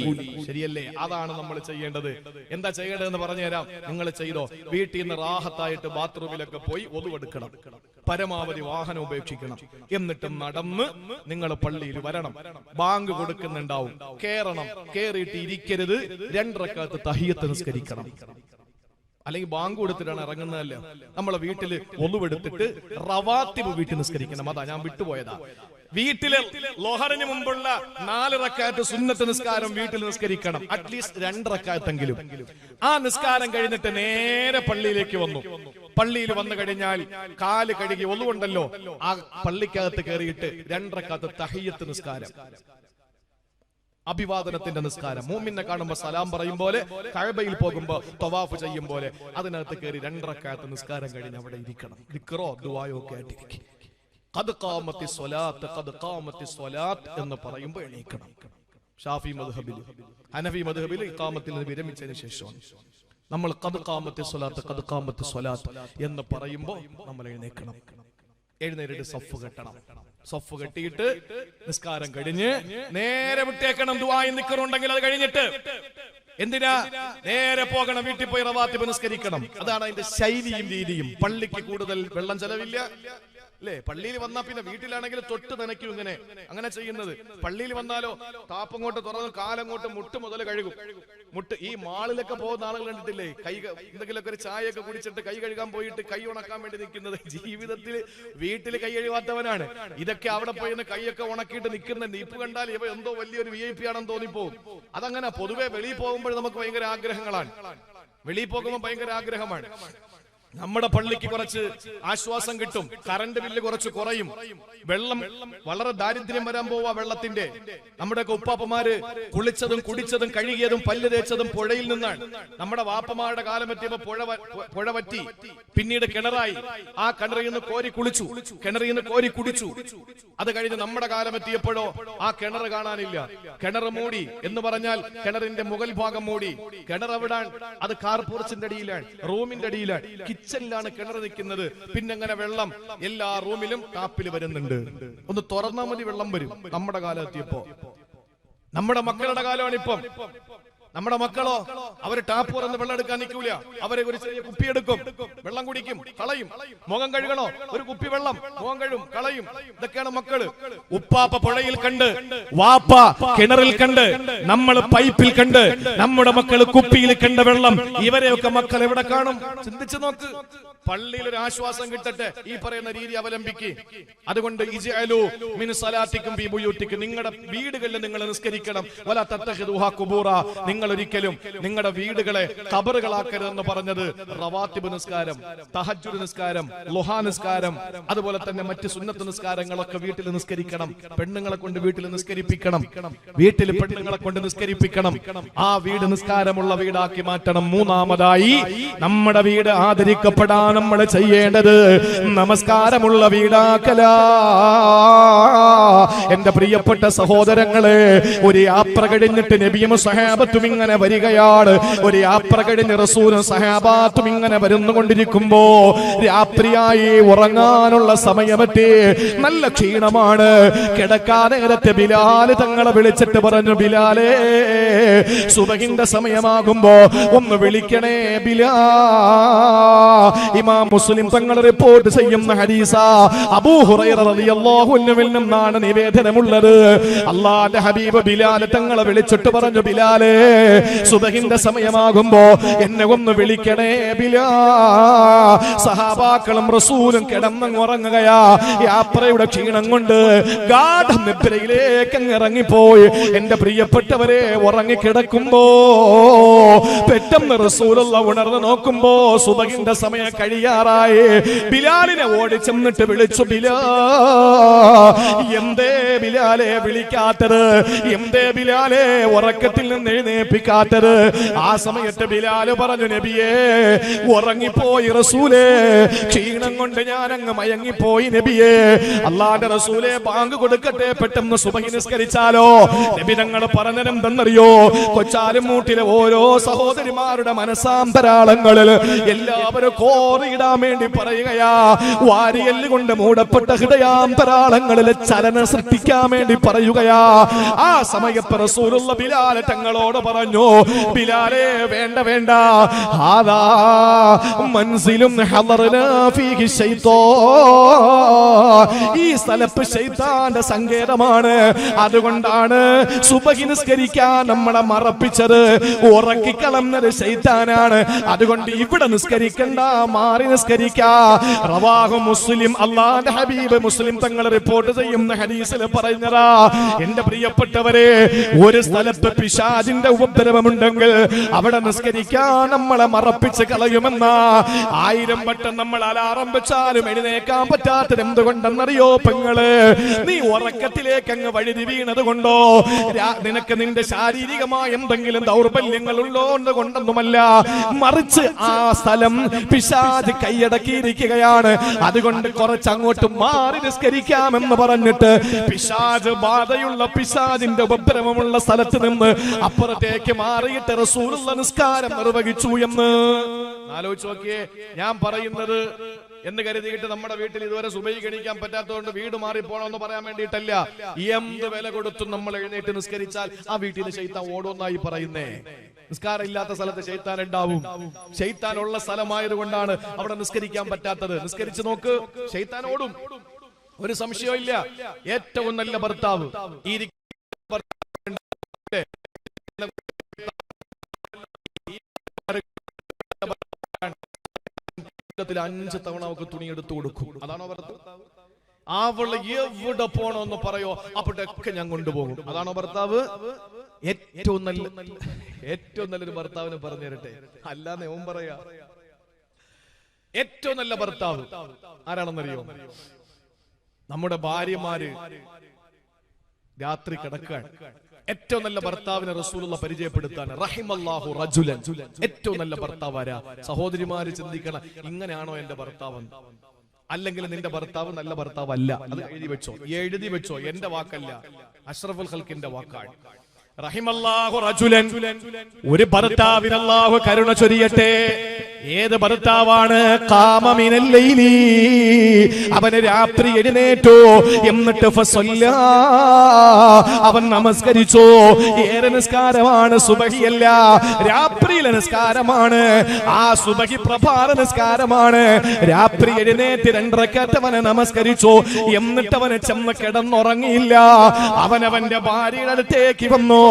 Speaker 1: ശരിയല്ലേ? അതാണ് നമ്മൾ ചെയ്യേണ്ടത്. എന്താ ചെയ്യേണ്ടതെന്ന് പറഞ്ഞുതരാം. നിങ്ങൾ ചെയ്തോ. വീട്ടിൽ നിന്ന് റാഹത്തായിട്ട് ബാത്റൂമിലൊക്കെ പോയി ഒളുവെടുക്കണം, പരമാവധി വാഹനം ഉപേക്ഷിക്കണം, എന്നിട്ട് നടന്ന് നിങ്ങൾ പള്ളിയിൽ വരണം. ബാങ്ക് കൊടുക്കുന്നുണ്ടാവും, കേറണം. കേറിയിട്ട് ഇരിക്കരുത്. 2 റക്അത്ത് തഹിയ്യത്ത് നിസ്കരിക്കണം. അല്ലെങ്കിൽ ബാങ്ക് കൊടുത്തിട്ടാണ് ഇറങ്ങുന്നതല്ല. നമ്മളെ വീട്ടില് ഒളുവെടുത്തിട്ട് റവാത്തിബ് വീട്ടിൽ നിസ്കരിക്കണം. അതാ ഞാൻ വിട്ടുപോയതാ. വീട്ടില് ലോഹറിന് മുമ്പുള്ള 4 റക്അത്ത് സുന്നത്ത് നിസ്കാരം വീട്ടിൽ നിസ്കരിക്കണം. അറ്റ്ലീസ്റ്റ് 2 റക്അത്തെങ്കിലും. ആ നിസ്കാരം കഴിഞ്ഞിട്ട് നേരെ പള്ളിയിലേക്ക് വന്നു. പള്ളിയിൽ വന്നു കഴിഞ്ഞാൽ കാല് കഴുകി ഒളുവുണ്ടല്ലോ, ആ പള്ളിക്കകത്ത് കയറിയിട്ട് 2 റക്അത്ത് തഹിയ്യത്ത് നിസ്കാരം, അഭിവാദനത്തിന്റെ നിസ്കാരം. മൂമിനെ കാണുമ്പോ സലാം പറയും പോലെ, കഅബയിൽ പോകുമ്പോ തവാഫ് ചെയ്യും പോലെ അതിനകത്ത് കയറി 2 റക്അത്ത് നിസ്കാരം കഴിഞ്ഞ് അവിടെ ഇരിക്കണം. ദിക്റോ ദുആയോ കേട്ടിരിക്കും. ഖദ് ഖാമത്തി സ്വലാത്ത്, ഖദ് ഖാമത്തി സ്വലാത്ത് എന്ന് പറയുമ്പോൾ എണീക്കണം. ഷാഫി മദ്ഹബിൽ, ഹനഫി മദ്ഹബിൽ ഇഖാമത്തിൽ നിന്ന് വിരമിച്ചതിന് ശേഷം നമ്മൾ ഖദ് ഖാമത്തി സ്വലാത്ത്, ഖദ് ഖാമത്തി സ്വലാത്ത് എന്ന് പറയുമ്പോൾ നമ്മൾ എഴുന്നേൽക്കണം. എഴുന്നേറ്റ് സഫ് കെട്ടണം. സഫ് കെട്ടിയിട്ട് നിസ്കാരം കഴിഞ്ഞ് നേരെ വിട്ടേക്കണം. ദുആയും ദിക്റും ഉണ്ടെങ്കിൽ അത് കഴിഞ്ഞിട്ട് എന്തിനാ നേരെ പോകണം? വീട്ടിൽ പോയി റവാത്തിബ് നിസ്കരിക്കണം. അതാണ് അതിന്റെ ശൈലിയും രീതിയും. പള്ളിക്ക് കൂടുതൽ വെള്ളം ചെലവില്ല അല്ലേ? പള്ളിയിൽ വന്നാൽ പിന്നെ വീട്ടിലാണെങ്കിൽ തൊട്ട് നനയ്ക്കും. അങ്ങനെ ചെയ്യുന്നത്. പള്ളിയിൽ വന്നാലോ താപ്പങ്ങോട്ട് തുറന്ന് കാലങ്ങോട്ട് മുട്ട് മുതൽ കഴുകും. മുട്ട് ഈ മാളിലൊക്കെ പോകുന്ന ആളുകൾ കണ്ടിട്ടില്ലേ? കൈ എന്തെങ്കിലുമൊക്കെ ഒരു ചായയൊക്കെ കുടിച്ചിട്ട് കൈ കഴുകാൻ പോയിട്ട് കൈ ഉണക്കാൻ വേണ്ടി നിൽക്കുന്നത്. ജീവിതത്തിൽ വീട്ടിൽ കൈ കഴുകാത്തവനാണ്. ഇതൊക്കെ അവിടെ പോയി കൈയൊക്കെ ഉണക്കിയിട്ട് നിൽക്കുന്ന നീപ്പ് കണ്ടാൽ ഇവ എന്തോ വലിയൊരു VIP ആണെന്ന് തോന്നിപ്പോവും. അതങ്ങനെ പൊതുവെ വെളിയിൽ പോകുമ്പോൾ നമുക്ക് ഭയങ്കര ആഗ്രഹങ്ങളാണ്. വെളിയിൽ പോകുമ്പോൾ ഭയങ്കര ആഗ്രഹമാണ്. നമ്മുടെ പള്ളിക്ക് കുറച്ച് ആശ്വാസം കിട്ടും. കറണ്ട് ബില്ല് കുറച്ച് കുറയും. വെള്ളം വളരെ ദാരിദ്ര്യം വരാൻ പോവാ വെള്ളത്തിന്റെ. നമ്മുടെയൊക്കെ ഉപ്പാപ്പമാര് കുളിച്ചതും കുടിച്ചതും കഴുകിയതും പല്ല് തേച്ചതും പുഴയിൽ നിന്നാണ്. നമ്മുടെ വാപ്പമാരുടെ കാലം എത്തിയപ്പോ പുഴ വറ്റി, പിന്നീട് കിണറായി. ആ കിണറിൽ നിന്ന് കോരി കുളിച്ചു, കിണറിൽ നിന്ന് കോരി കുടിച്ചു. അത് കഴിഞ്ഞ് നമ്മുടെ കാലം എത്തിയപ്പോഴോ ആ കിണർ കാണാനില്ല. കിണർ മൂടി എന്ന് പറഞ്ഞാൽ കിണറിന്റെ മുകൾ ഭാഗം മൂടി. കിണർ എവിടാണ്? അത് കാർ പോർച്ചിന്റെ അടിയിലാണ്, റൂമിന്റെ അടിയിലാണ്, കിച്ചണിലാണ് കിണർ നിൽക്കുന്നത്. പിന്നെ അങ്ങനെ വെള്ളം എല്ലാ റൂമിലും ടാപ്പിൽ വരുന്നുണ്ട്. ഒന്ന് തുറന്നാൽ മതി, വെള്ളം വരും. നമ്മുടെ കാലം എത്തിയപ്പോ, നമ്മുടെ മക്കളുടെ കാലമാണിപ്പം. നമ്മുടെ മക്കളോ അവര് ടാപ്പ് തുറന്ന് വെള്ളം എടുക്കാൻ നിൽക്കൂല. അവരെ ഒരു ചെറിയ കുപ്പി എടുക്കും, വെള്ളം കുടിക്കും, കളയും. മുഖം കഴുകണോ? ഒരു കുപ്പി വെള്ളം, മുഖം കഴുകും, കളയും. ഇതൊക്കെയാണ് മക്കള്. ഉപ്പാപ്പ പുഴയിൽ കണ്ട്, വാപ്പ കിണറിൽ കണ്ട്, നമ്മൾ പൈപ്പിൽ കണ്ട്, നമ്മുടെ മക്കള് കുപ്പിയിൽ കണ്ട വെള്ളം. ഇവരെയൊക്കെ മക്കൾ എവിടെ കാണും? ചിന്തിച്ചു നോക്ക്. പള്ളിയിൽ ഒരു ആശ്വാസം കിട്ടട്ടെ, ഈ പറയുന്ന രീതി അവലംബിക്ക്. അതുകൊണ്ട് ഇജ്അലൂ മിൻ സലാത്തിക്കും ഫീ ബുയൂതിക്കും, നിങ്ങളുടെ വീടുകളിൽ നിങ്ങൾ നിസ്കരിക്കണം. വലാ തത്തഖിദൂഹാ ഖുബൂറ, നിങ്ങൾ ഒരിക്കലും നിങ്ങളുടെ വീടുകളെ ഖബറുകളാക്കരുതെന്ന് പറഞ്ഞത് റവാത്തിബ് നിസ്കാരം, തഹജ്ജുദ് നിസ്കാരം, ളുഹാ നിസ്കാരം, അതുപോലെ തന്നെ മറ്റ് സുന്നത്ത് നിസ്കാരങ്ങളൊക്കെ വീട്ടിൽ നിസ്കരിക്കണം. പെണ്ണുങ്ങളെ കൊണ്ട് വീട്ടിൽ നിസ്കരിപ്പിക്കണം, വീട്ടിൽ പെണ്ണുങ്ങളെ കൊണ്ട് നിസ്കരിപ്പിക്കണം. ആ വീട് നിസ്കാരമുള്ള വീടാക്കി മാറ്റണം. മൂന്നാമതായി നമ്മുടെ വീട് ആദരിക്കപ്പെടാൻ നമ്മൾ ചെയ്യേണ്ടത് നമസ്കാരമുള്ള വീടാക്കല. എന്റെ പ്രിയപ്പെട്ട സഹോദരങ്ങളെ, ഒരു യാത്ര കഴിഞ്ഞിട്ട് നബിയും സഹാബത്തും ഇങ്ങനെ വരികയാണ്. ഒരു യാത്ര കഴിഞ്ഞ് റസൂലും സഹാബത്തും ഇങ്ങനെ വരുന്നുകൊണ്ടിരിക്കുമ്പോ രാത്രിയായി, ഉറങ്ങാനുള്ള സമയമെത്തി, നല്ല ക്ഷീണമാണ്. കിടക്കാൻ നേരത്തെ ബിലാൽ തങ്ങളെ വിളിച്ചിട്ട് പറഞ്ഞു, ബിലാലേ, സുബഹിന്റെ സമയമാകുമ്പോ ഒന്ന് വിളിക്കണേ ബിലാ. ഇമാം മുസ്ലിം തങ്ങൾ റിപ്പോർട്ട് ചെയ്യുന്ന ഹദീസ, അബൂ ഹുറൈറ റളിയല്ലാഹു അൻഹുവിൽ നിന്നാണ് നിവേദനമുള്ളത്. അല്ലാഹുവിന്റെ ഹബീബ് ബിലാൽ തങ്ങളെ വിളിച്ചിട്ട് പറഞ്ഞു, ബിലാലേ, സുബഹിന്റെ സമയമാകുമ്പോ എന്നെ ഒന്ന് വിളിക്കണേ ബിലാ. സഹാബാക്കളും റസൂലും കിടന്നുറങ്ങുകയാ. യാത്രയുടെ ക്ഷീണം കൊണ്ട് ഗാഢനിദ്രയിലേക്ക് അങ്ങ് ഇറങ്ങിപ്പോയി. എന്റെ പ്രിയപ്പെട്ടവരെ, ഉറങ്ങിക്കിടക്കുമ്പോ പെട്ടെന്ന് റസൂലുള്ള ഉണർന്ന് നോക്കുമ്പോ സുബഹിന്റെ സമയം കഴിയാറായി. ബിലാലിനെ ഓടിച്ചെന്നിട്ട് വിളിച്ചു, ബിലാ, എന്തേ ബിലാലെ വിളിക്കാത്തത്? എന്തേ ബിലാലെ ഉറക്കത്തിൽ നിന്ന് എഴുന്നേൽപ്പിക്കാത്തത്? ആ സമയത്ത് ബിലാല് പറഞ്ഞു, നബിയേ, ഉറങ്ങിപ്പോയി റസൂലേ, ക്ഷീണം കൊണ്ട് ഞാൻ അങ്ങ് മയങ്ങിപ്പോയി നബിയേ. അല്ലാഹുവിന്റെ റസൂലേ, ബാങ്ക് കൊടുക്കട്ടെ, പെട്ടെന്ന് സുബഹി നിസ്കരിച്ചാലോ? നബി തങ്ങൾ പറഞ്ഞതെന്തെന്നറിയോ? കൊച്ചാലുമൂട്ടിലെ ഓരോ സഹോദരിമാരുടെ മനസാന്തരാളങ്ങളിൽ എല്ലാവരും കോറിയിടാൻ വേണ്ടി പറയുകയാ. വാരിയല് കൊണ്ട് മൂടപ്പെട്ട ഹൃദയാന്തരാളങ്ങളിൽ ചലനം സൃഷ്ടിക്കാൻ വേണ്ടി പറയുകയാ. ആ സമയത്ത് റസൂലുള്ള ബിലാൽ തങ്ങളോട് പറഞ്ഞു, ബിലാലേ, വേണ്ട വേണ്ട, ഹാദാ മൻസിലും ഹളറനാ ഫീഹി ശൈത്താൻ. ഈ സ്ഥലത്ത് ശൈത്താന്റെ സങ്കേതമാണ്. അതുകൊണ്ടാണ് സുബഹി നിസ്കരിക്കാൻ നമ്മളെ മറപ്പിച്ചത്. ഉറക്കിക്കളന്നത് ശൈത്താനാണ്. അതുകൊണ്ട് ഇവിടെ നിസ്കരിക്കണ്ട, മാറി നിസ്കരിക്കാ. റവാഹു മുസ്ലിം. അല്ലാഹുവിന്റെ ഹബീബ് മുസ്ലിം തങ്ങൾ റിപ്പോർട്ട് ചെയ്യുന്ന ഹദീസിൽ പറയുന്നതാ. എന്റെ പ്രിയപ്പെട്ടവരെ, ഒരു സ്ഥലത്ത് പിശാചിന്റെ ഉപദ്രവമുണ്ടെങ്കിൽ അവിടെ നിസ്കരിക്കാൻ നമ്മളെ മറപ്പിച്ച് കളയുമെന്ന 1000 വട്ടം നമ്മൾ അലാറം വെച്ചാലും എഴുന്നേക്കാൻ പറ്റാത്തത് എന്തുകൊണ്ടെന്നറിയോ പെങ്ങള്? നീ ഉറക്കത്തിലേക്ക് അങ്ങ് വഴുതി വീണത് കൊണ്ടോ, നിനക്ക് നിന്റെ ശാരീരികമായ എന്തെങ്കിലും ദൗർബല്യങ്ങൾ ഉള്ളോണ്ട് കൊണ്ടൊന്നുമല്ല, മറിച്ച് ആ സ്ഥലം പിശാച് കൈയടക്കിയിരിക്കുകയാണ്. അതുകൊണ്ട് കുറച്ചങ്ങോട്ട് മാറി നിസ്കരിക്കാമെന്ന് പറഞ്ഞിട്ട് പിശാച് ബാധയുള്ള, പിശാചിന്റെ ഉപദ്രവമുള്ള സ്ഥലത്ത് നിന്ന് അപ്പുറത്തേക്ക് മാറിയിട്ട് റസൂലുള്ള നിസ്കാരം നിർവഹിച്ചു എന്ന് ആലോചിച്ച് നോക്കിയേ. ഞാൻ പറയുന്നത് എന്ന് കരുതിയിട്ട് നമ്മുടെ വീട്ടിൽ ഇതുവരെ സുബഹി ഗണിക്കാൻ പറ്റാത്തതുകൊണ്ട് വീട് മാറി പോണമെന്ന് പറയാൻ വേണ്ടിയിട്ടല്ല. എന്ത് വില കൊടുത്തും നമ്മൾ എഴുന്നേറ്റ് നിസ്കരിച്ചാൽ ആ വീട്ടിൽ ശൈത്താൻ ഓടുമെന്നായി പറയുന്നേ. നിസ്കാരം ഇല്ലാത്ത സ്ഥലത്ത് ശൈത്താൻ ഉണ്ടാവും. ശൈത്താൻ ഉള്ള സ്ഥലമായതുകൊണ്ടാണ് അവിടെ നിസ്കരിക്കാൻ പറ്റാത്തത്. നിസ്കരിച്ചു നോക്ക്, ശൈത്താൻ ഓടും, ഒരു സംശയമില്ല. ഏറ്റവും നല്ല ഭർത്താവ് ഈ 5 തവണ അവർക്ക് തുണി എടുത്തു കൊടുക്കും. അതാണോ ഭർത്താവ്? അവള് എവിടെ പോണോന്ന് പറയോ അപ്പോഴൊക്കെ ഞാൻ കൊണ്ടുപോകും. അതാണോ ഭർത്താവ്? ഏറ്റവും നല്ലൊരു ഭർത്താവിനെ പറഞ്ഞു തരട്ടെ, അല്ലാതെ ഓൻ പറയാ. ഏറ്റവും നല്ല ഭർത്താവ് ആരാണെന്നറിയോ? നമ്മുടെ ഭാര്യമാര് രാത്രി കിടക്കാൻ ഏറ്റവും നല്ല ഭർത്താവിനെ റസൂലുള്ള പരിചയപ്പെടുത്താണ്. റഹിമല്ലാഹു റജുലൻ. ഏറ്റവും നല്ല ഭർത്താവ് ആരാ? സഹോദരിമാര് ചിന്തിക്കണം, ഇങ്ങനെയാണോ എന്റെ ഭർത്താവ്? അല്ലെങ്കിൽ നിന്റെ ഭർത്താവ് നല്ല ഭർത്താവ് അല്ല. അത് എഴുതി വെച്ചോ. എന്റെ വാക്കല്ല, അഷ്റഫുൽ ഖൽഖിന്റെ വാക്കാണ്. റഹിമല്ലാഹു റജുലൻ. ഒരു ഭർത്താവിന് അല്ലാഹു കരുണ ചൊരിയട്ടെ. ഏത് ഭർത്താവാണ്? ഖാമമിനൽ ലൈലി, അവന് രാത്രി എഴുന്നേറ്റു, എന്നിട്ട് ഫസല്ലാ, അവൻ നമസ്കരിച്ചു. ഏറെ നിസ്കാരമാണ്, സുബഹിയല്ല, രാത്രിയിലെ നിസ്കാരമാണ്. ആ സുബഹി പ്രഭാത നിസ്കാരമാണ്. രാത്രി എഴുന്നേറ്റ് 2 റക്അത്ത് അവനെ നമസ്കരിച്ചു. എന്നിട്ട് അവന് ചെന്ന് കിടന്നുറങ്ങിയില്ല. അവനവന്റെ ഭാര്യയുടെ അടുത്തേക്ക് വന്നു.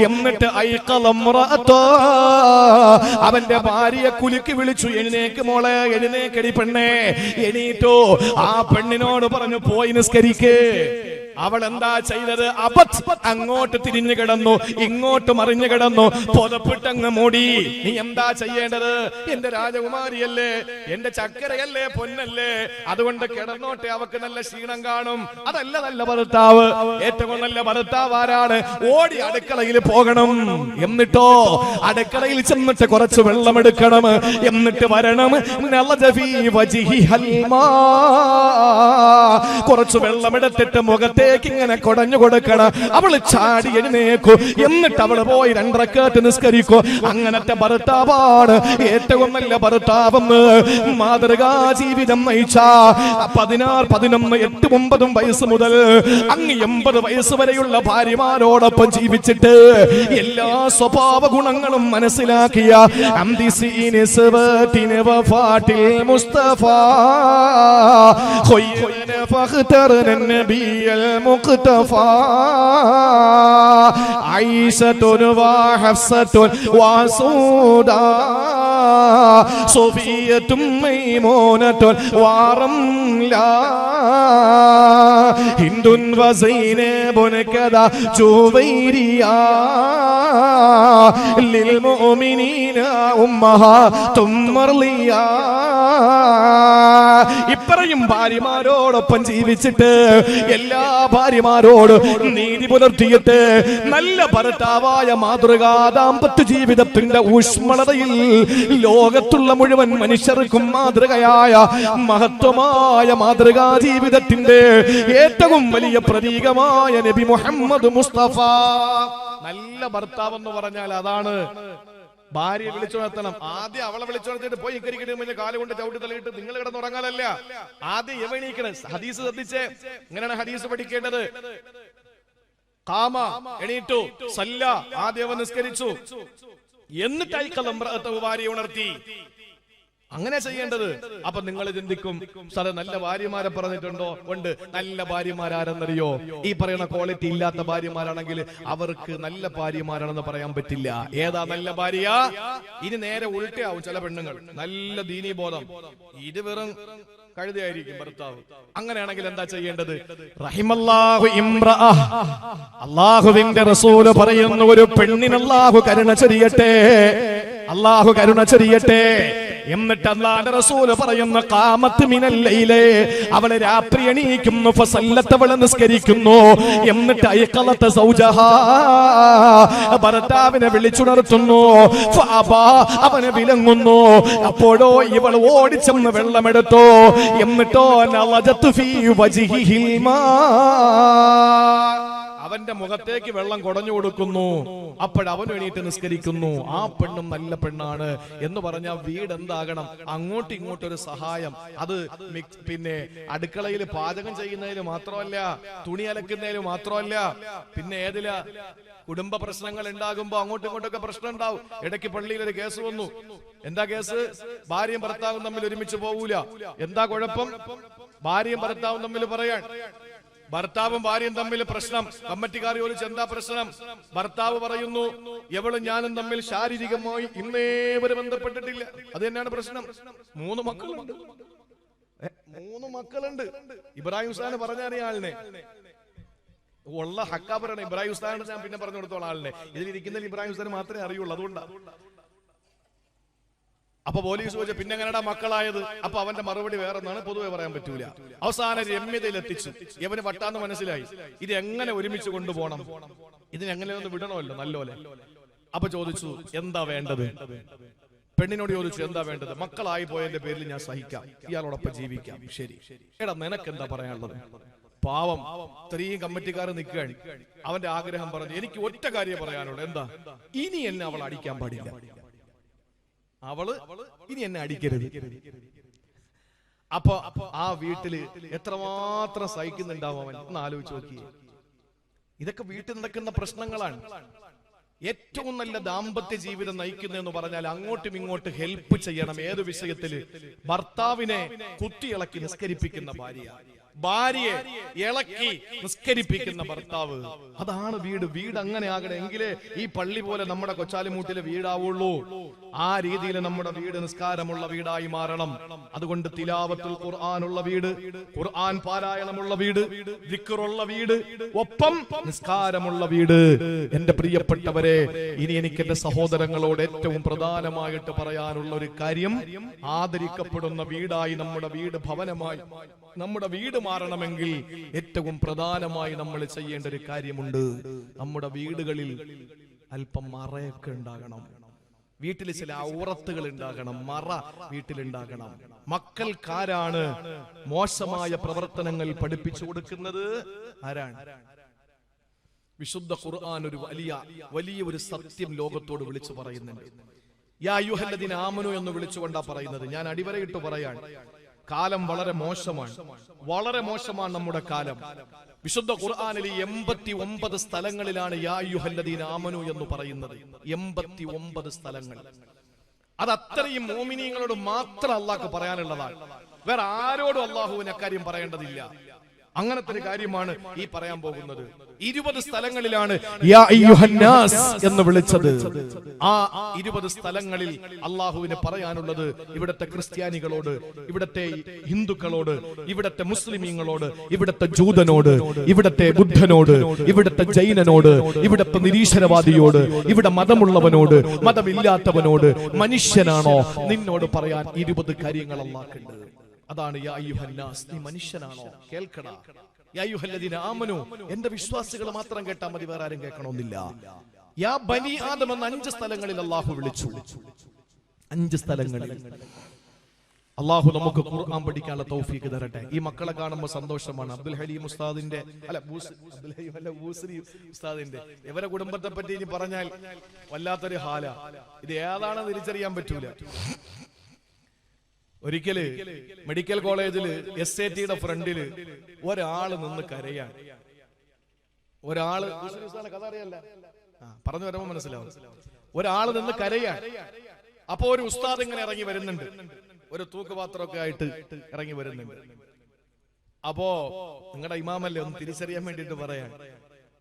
Speaker 1: എന്നിട്ട് അവന്റെ ഭാര്യയെ കുലുക്കി വിളിച്ചു, എഴുന്നേക്ക് മോളെ, എഴുന്നേക്കടി പെണ്ണേ, എണീറ്റോ. ആ പെണ്ണിനോട് പറഞ്ഞു, പോയി നിസ്കരിക്കേ. അവൾ എന്താ ചെയ്തത്? അങ്ങോട്ട് തിരിഞ്ഞു കിടന്നു, ഇങ്ങോട്ട് മറിഞ്ഞു കിടന്നു, പുതപ്പിട്ടങ്ങ് മൂടി. നീ എന്താ ചെയ്യേണ്ടത്? എന്റെ രാജകുമാരിയല്ലേ, എന്റെ ചക്കരയല്ലേ, പൊന്നല്ലേ, അതുകൊണ്ട് കിടന്നോട്ടെ, അവക്ക് നല്ല ക്ഷീണം കാണും. അതല്ല നല്ല ഭർത്താവ്. ഏറ്റവും നല്ല ഭർത്താവ് ആരാണ്? ഓടി അടുക്കളയിൽ പോകണം, എന്നിട്ടോ അടുക്കളയിൽ ചെന്നിട്ട് കുറച്ച് വെള്ളമെടുക്കണം, എന്നിട്ട് വരണം. കുറച്ച് വെള്ളമെടുത്തിട്ട് മുഖത്തേക്ക് ഇങ്ങനെ കൊടഞ്ഞു കൊടുക്കണം. അവള് ചാടി എഴുന്നേക്കൂ, എന്നിട്ട് അവള് പോയി 2 റക്അത്ത് നിസ്കരിക്കൂ. അങ്ങനത്തെ ഭർത്താവാണ് ഏറ്റവും നല്ല ഭർത്താവെന്ന് മാതൃകാ ജീവിതം നയിച്ച 16, 11, 8, 9 വയസ്സ് മുതൽ അങ്ങ് 80 വയസ്സ് വരെയുള്ള ഭാര്യമാരോടൊപ്പം ജീവിച്ചിട്ട് എല്ലാ സ്വഭാവ ഗുണങ്ങളും മനസ്സിലാക്കിയ വഫാത്തിൽ മുസ്തഫ ഫഖ്തറൻ നബിയൽ മുഖ്തഫ ആയിഷത്തുൻ വഹഫ്സത്തുൻ വസൂദാ സഫിയത്തും മൈമൂനത്തുൻ വറംലാ ഹിന്ദുൻ വസൈനബുൻ കദാ ജുവൈരിയാ ലിൽമുഅ്മിനീന ഉമ്മഹാതും മർളിയാ. ഇത്രയും ഭാര്യമാരോടൊപ്പം ജീവിച്ചിട്ട് എല്ലാ ഭാര്യമാരോടും നീതി പുലർത്തിയിട്ട് നല്ല ഭർത്താവായ മാതൃകാ ദാമ്പത്യ ജീവിതത്തിന്റെ ഊഷ്മളതയിൽ ലോകത്തുള്ള മുഴുവൻ മനുഷ്യർക്കും മാതൃകയായ മഹത്വമായ മാതൃകാ ജീവിതത്തിന്റെ ഏറ്റവും വലിയ പ്രതീകമായ നബി മുഹമ്മദ് മുസ്തഫ. നല്ല ഭർത്താവ് എന്ന് പറഞ്ഞാൽ അതാണ്. ഭാര്യയെ വിളിച്ചുണർത്തണം. ആദ്യം അവളെ വിളിച്ചുണർത്തിട്ട് പോയി ഇക്കരിക്കിട്ട് കാല് കൊണ്ട് ചവിട്ടി തള്ളിയിട്ട് നിങ്ങൾ കിടന്നുറങ്ങാനല്ല, ആദ്യം എവണീക്കണം. ഹദീസ് ശ്രദ്ധിച്ചേ, ഇങ്ങനെയാണ് ഹദീസ് പഠിക്കേണ്ടത്. ഖാമ, എണീറ്റു, സല്ല, ആദ്യം അവൻ നിസ്കരിച്ചു, എന്നിട്ട് ഭാര്യയെ ഉണർത്തി. അങ്ങനെ ചെയ്യേണ്ടത്. അപ്പൊ നിങ്ങൾ ചിന്തിക്കും, സാറേ നല്ല ഭാര്യമാരെ പറഞ്ഞിട്ടുണ്ടോ? ഉണ്ട്. നല്ല ഭാര്യമാരാരെന്നറിയോ? ഈ പറയുന്ന ക്വാളിറ്റി ഇല്ലാത്ത ഭാര്യമാരാണെങ്കിൽ അവർക്ക് നല്ല ഭാര്യമാരാണെന്ന് പറയാൻ പറ്റില്ല. ഏതാ നല്ല ഭാര്യ? ഇനി നേരെ ഉൾട്ടയാവും ചില പെണ്ണുങ്ങൾ. നല്ല ദീനീ ബോധം, ഇത് വെറും കഴുതയായിരിക്കും ഭർത്താവ്. അങ്ങനെയാണെങ്കിൽ എന്താ ചെയ്യേണ്ടത്? റഹിമല്ലാഹു ഇംറഅ, അല്ലാഹുവിന്റെ റസൂല് പറയുന്നു, ഒരു പെണ്ണിന് അല്ലാഹു കരുണ ചൊരിയട്ടെ, അല്ലാഹു കരുണ ചൊരിയട്ടെ. എന്നിട്ട് അല്ലാഹുവിന്റെ റസൂല് പറയുന്നു, ഖാമത്ത് മിനൽ ലൈലി, അവളെ രാത്രി എണീക്കുന്നു, ഫസല്ലത്ത്, അവളെ നിസ്കരിക്കുന്നു, എന്നിട്ട് ഐഖലത്ത് സൗജഹാ, ഭർത്താവിനെ വിളിച്ചുണർത്തുന്നു, ഫഅബാ, അവനെ വിലങ്ങുന്നു. അപ്പോഴോ ഇവൾ ഓടിച്ചെന്ന് വെള്ളമെടുത്തു, എന്നിട്ടോ നളജത്തു ഫീ വജ്ഹിഹിൽ മാ, അവന്റെ മുഖത്തേക്ക് വെള്ളം കൊടഞ്ഞു കൊടുക്കുന്നു. അപ്പോഴവൻ എണീറ്റ് നിസ്കരിക്കുന്നു. ആ പെണ്ണും നല്ല പെണ്ണാണ് എന്ന് പറഞ്ഞാൽ വീട് എന്താകണം? അങ്ങോട്ടും ഇങ്ങോട്ടും ഒരു സഹായം. അത് പിന്നെ അടുക്കളയിൽ പാചകം ചെയ്യുന്നതിന് മാത്രമല്ല, തുണി അലക്കുന്നതിന് മാത്രമല്ല, പിന്നെ ഏതിലാ കുടുംബ പ്രശ്നങ്ങൾ ഉണ്ടാകുമ്പോ അങ്ങോട്ടും ഇങ്ങോട്ടൊക്കെ പ്രശ്നം ഉണ്ടാവും. ഇടയ്ക്ക് പള്ളിയിൽ ഒരു കേസ് വന്നു. എന്താ കേസ്? ഭാര്യയും ഭർത്താവും തമ്മിൽ ഒരുമിച്ച് പോകൂല. എന്താ കുഴപ്പം? ഭാര്യയും ഭർത്താവും തമ്മിൽ പറയാൻ, ഭർത്താവും ഭാര്യയും തമ്മിൽ പ്രശ്നം. കമ്മിറ്റിക്കാർ ചോദിച്ചു, എന്താ പ്രശ്നം? ഭർത്താവ് പറയുന്നു, എവളും ഞാനും തമ്മിൽ ശാരീരികമായി ഇന്നേ വരെ ബന്ധപ്പെട്ടിട്ടില്ല. അത് തന്നെയാണ് പ്രശ്നം. 3 മക്കളുണ്ട്. 3 മക്കളുണ്ട്. ഇബ്രാഹിം ഉസ്താൻ പറഞ്ഞറിയ ആളിനെ ഉള്ള ഹക്കാ പറയണേ. ഇബ്രാഹിം ഉസ്താൻ ഞാൻ പിന്നെ പറഞ്ഞു കൊടുത്തോളാം ആളിനെ. ഇതിലിരിക്കുന്ന ഇബ്രാഹിം ഉസ്താൻ മാത്രമേ അറിയുള്ളൂ, അതുകൊണ്ടാണ്. അപ്പൊ പോലീസ് ചോദിച്ചു, പിന്നെ എങ്ങനെയാ മക്കളായത്? അപ്പൊ അവന്റെ മറുപടി വേറെ ഒന്നാണ്, പൊതുവെ പറയാൻ പറ്റൂല. അവസാന രമ്യതയിലെത്തിച്ചു. ഇവന് വട്ടാന്ന് മനസ്സിലായി. ഇത് എങ്ങനെ ഒരുമിച്ച് കൊണ്ടുപോകണം, ഇതിനെങ്ങനെ ഒന്ന് വിടണമല്ലോ നല്ലോലെ. അപ്പൊ ചോദിച്ചു, എന്താ വേണ്ടത്? പെണ്ണിനോട് ചോദിച്ചു, എന്താ വേണ്ടത്? മക്കളായി പോയതിന്റെ പേരിൽ ഞാൻ സഹിക്കാം, ഇയാളോടൊപ്പം ജീവിക്കാം. ശരി, എടാ നിനക്ക് എന്താ പറയാനുള്ളത്? പാവം ഇത്രയും കമ്മിറ്റിക്കാർ നിൽക്കുകയാണ്. അവന്റെ ആഗ്രഹം പറഞ്ഞു, എനിക്ക് ഒറ്റ കാര്യം പറയാനുള്ളൂ. എന്താ? ഇനി എന്നെ അവൾ അടിക്കാൻ പാടില്ല. അവള് ഇനി എന്നെ അടിക്കരുത്. അപ്പൊ ആ വീട്ടില് എത്രമാത്രം സഹിക്കുന്നുണ്ടാവും അവൻ ഒന്ന് ആലോചിച്ച് നോക്കിയേ. ഇതൊക്കെ വീട്ടിൽ നടക്കുന്ന പ്രശ്നങ്ങളാണ്. ഏറ്റവും നല്ല ദാമ്പത്യ ജീവിതം നയിക്കുന്നതെന്ന് പറഞ്ഞാൽ അങ്ങോട്ടും ഇങ്ങോട്ടും ഹെൽപ്പ് ചെയ്യണം. ഏത് വിഷയത്തില്? ഭർത്താവിനെ കുത്തിയിളക്കി നിസ്കരിപ്പിക്കുന്ന ഭാര്യ, ഭാര്യയെ ഇളക്കി നിസ്കരിപ്പിക്കുന്ന ഭർത്താവ്, അതാണ് വീട്. വീട് അങ്ങനെ ആകണം, എങ്കിലേ ഈ പള്ളി പോലെ നമ്മുടെ കൊച്ചാലിമൂട്ടിലെ വീടാവുള്ളൂ. ആ രീതിയിൽ നമ്മുടെ വീട് നിസ്കാരമുള്ള വീടായി മാറണം. അതുകൊണ്ട് തിലാവത്തുൽ ഖുർആനുള്ള വീട്, ഖുർആൻ പാരായണമുള്ള വീട്, ദിക്റുള്ള വീട്, ഒപ്പം നിസ്കാരമുള്ള വീട്. എന്റെ പ്രിയപ്പെട്ടവരെ, ഇനി എനിക്ക് എന്റെ സഹോദരങ്ങളോട് ഏറ്റവും പ്രധാനമായിട്ട് പറയാനുള്ള ഒരു കാര്യം, ആദരിക്കപ്പെടുന്ന വീടായി നമ്മുടെ വീട്, ഭവനമായി നമ്മുടെ വീട് മാറണമെങ്കിൽ ഏറ്റവും പ്രധാനമായി നമ്മൾ ചെയ്യേണ്ട ഒരു കാര്യമുണ്ട്. നമ്മുടെ വീടുകളിൽ അല്പം മറയൊക്കെ ഉണ്ടാകണം. വീട്ടിൽ ചില ഔറത്തുകൾ ഉണ്ടാകണം, മറ വീട്ടിലുണ്ടാകണം. മക്കൾക്കാരാണ് മോശമായ പ്രവർത്തനങ്ങൾ പഠിപ്പിച്ചു കൊടുക്കുന്നത്? ആരാണ്? വിശുദ്ധ ഖുർആൻ ഒരു വലിയ ഒരു സത്യം ലോകത്തോട് വിളിച്ചു പറയുന്നുണ്ട്. യാ അയ്യുഹല്ലദീന ആമനു എന്ന് വിളിച്ചുകൊണ്ടാ പറയുന്നത്. ഞാൻ അടിവരയിട്ട് പറയാൻ, കാലം വളരെ മോശമാണ്, വളരെ മോശമാണ് നമ്മുടെ കാലം. വിശുദ്ധ ഖുർആനിൽ 89 സ്ഥലങ്ങളിലാണ് യാ അയ്യുഹല്ലദീന ആമനു എന്ന് പറയുന്നത്. 89 സ്ഥലങ്ങൾ. അത് അത്രയും മോമിനീങ്ങളോട് മാത്രം അള്ളാഹ്ക്ക് പറയാനുള്ളതാണ്. വേറെ ആരോടും അള്ളാഹുവിന് അക്കാര്യം പറയേണ്ടതില്ല. അങ്ങനത്തെ ഒരു കാര്യമാണ് ഈ പറയാൻ പോകുന്നത്. 20 സ്ഥലങ്ങളിലാണ് യാ അയ്യുഹന്നാസ് എന്ന് വിളിച്ചത്. ആ 20 സ്ഥലങ്ങളിൽ അള്ളാഹുവിന് പറയാനുള്ളത് ഇവിടത്തെ ക്രിസ്ത്യാനികളോട്, ഇവിടത്തെ ഹിന്ദുക്കളോട്, ഇവിടത്തെ മുസ്ലിമീങ്ങളോട്, ഇവിടത്തെ ജൂതനോട്, ഇവിടത്തെ ബുദ്ധനോട്, ഇവിടത്തെ ജൈനനോട്, ഇവിടത്തെ നിരീശ്വരവാദിയോട്, ഇവിടെ മതമുള്ളവനോട്, മതമില്ലാത്തവനോട്, മനുഷ്യനാണോ നിന്നോട് പറയാൻ 20 കാര്യങ്ങൾ അള്ളാഹ്ക്കുണ്ട്. അതാണ് യാ അയ്യുഹന്നാസ്, നീ മനുഷ്യനാണോ? കേൾക്കടാ. യാ അയ്യുഹല്ലദീന ആമനു, എന്റെ വിശ്വാസികൾ മാത്രം കേട്ടാൽ മതി, വേറെ ആരും കേൾക്കണമെന്നില്ല. യാ ബനി ആദം എന്ന് 5 സ്ഥലങ്ങളിൽ അള്ളാഹു വിളിച്ചു. 5 സ്ഥലങ്ങളിൽ. അള്ളാഹു നമുക്ക് ഖുർആൻ പഠിക്കാനുള്ള തൗഫീഖ് തരട്ടെ. ഈ മക്കളെ കാണുമ്പോൾ സന്തോഷമാണ്. അബ്ദുൽ ഹലീം ഉസ്താദിന്റെ ബൂസരി ഉസ്താദിന്റെ ഇവരെ കുടുംബത്തെ പറ്റി ഇനി പറഞ്ഞാൽ വല്ലാത്തൊരു ഹാല. ഇത് ഏതാണെന്ന് തിരിച്ചറിയാൻ പറ്റൂല. ഒരിക്കല് മെഡിക്കൽ കോളേജില് SATയുടെ ഫ്രണ്ടില് ഒരാള് നിന്ന് കരയാണ്. ഒരാള് കഥ അറിയല്ല, പറഞ്ഞു വരുമ്പോ മനസ്സിലാവും. ഒരാള് നിന്ന് കരയാണ്. അപ്പൊ ഒരു ഉസ്താദ് ഇങ്ങനെ ഇറങ്ങി വരുന്നുണ്ട്, ഒരു തൂക്കുപാത്രമൊക്കെ ആയിട്ട് ഇറങ്ങി വരുന്നുണ്ട്. അപ്പോ നിങ്ങളുടെ ഇമാമല്ലേ, ഒന്ന് തിരിച്ചറിയാൻ വേണ്ടിട്ട് പറയാൻ.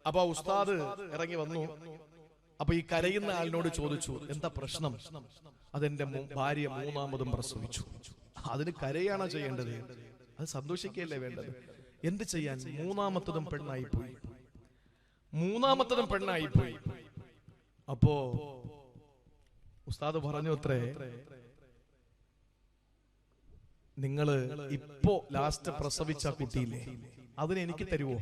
Speaker 1: അപ്പൊ ഉസ്താദ് ഇറങ്ങി വന്നു. അപ്പൊ ഈ കരയുന്ന ആളിനോട് ചോദിച്ചു, എന്താ പ്രശ്നം? അതെന്റെ ഭാര്യ 3ാമതും പ്രസവിച്ചു. അതിന് കരയാണോ ചെയ്യേണ്ടത്? അത് സന്തോഷിക്കുകയല്ലേ വേണ്ടത്? എന്ത് ചെയ്യാൻ? 3ാമത്തതും പെണ്ണായിപ്പോയി. 3ാമത്തതും പെണ്ണായിപ്പോയി. അപ്പോ ഉസ്താദ് പറഞ്ഞു, അത്രേ, നിങ്ങള് ഇപ്പോ ലാസ്റ്റ് പ്രസവിച്ച കുട്ടിയില്ലേ, അതിന് എനിക്ക് തരുവോ?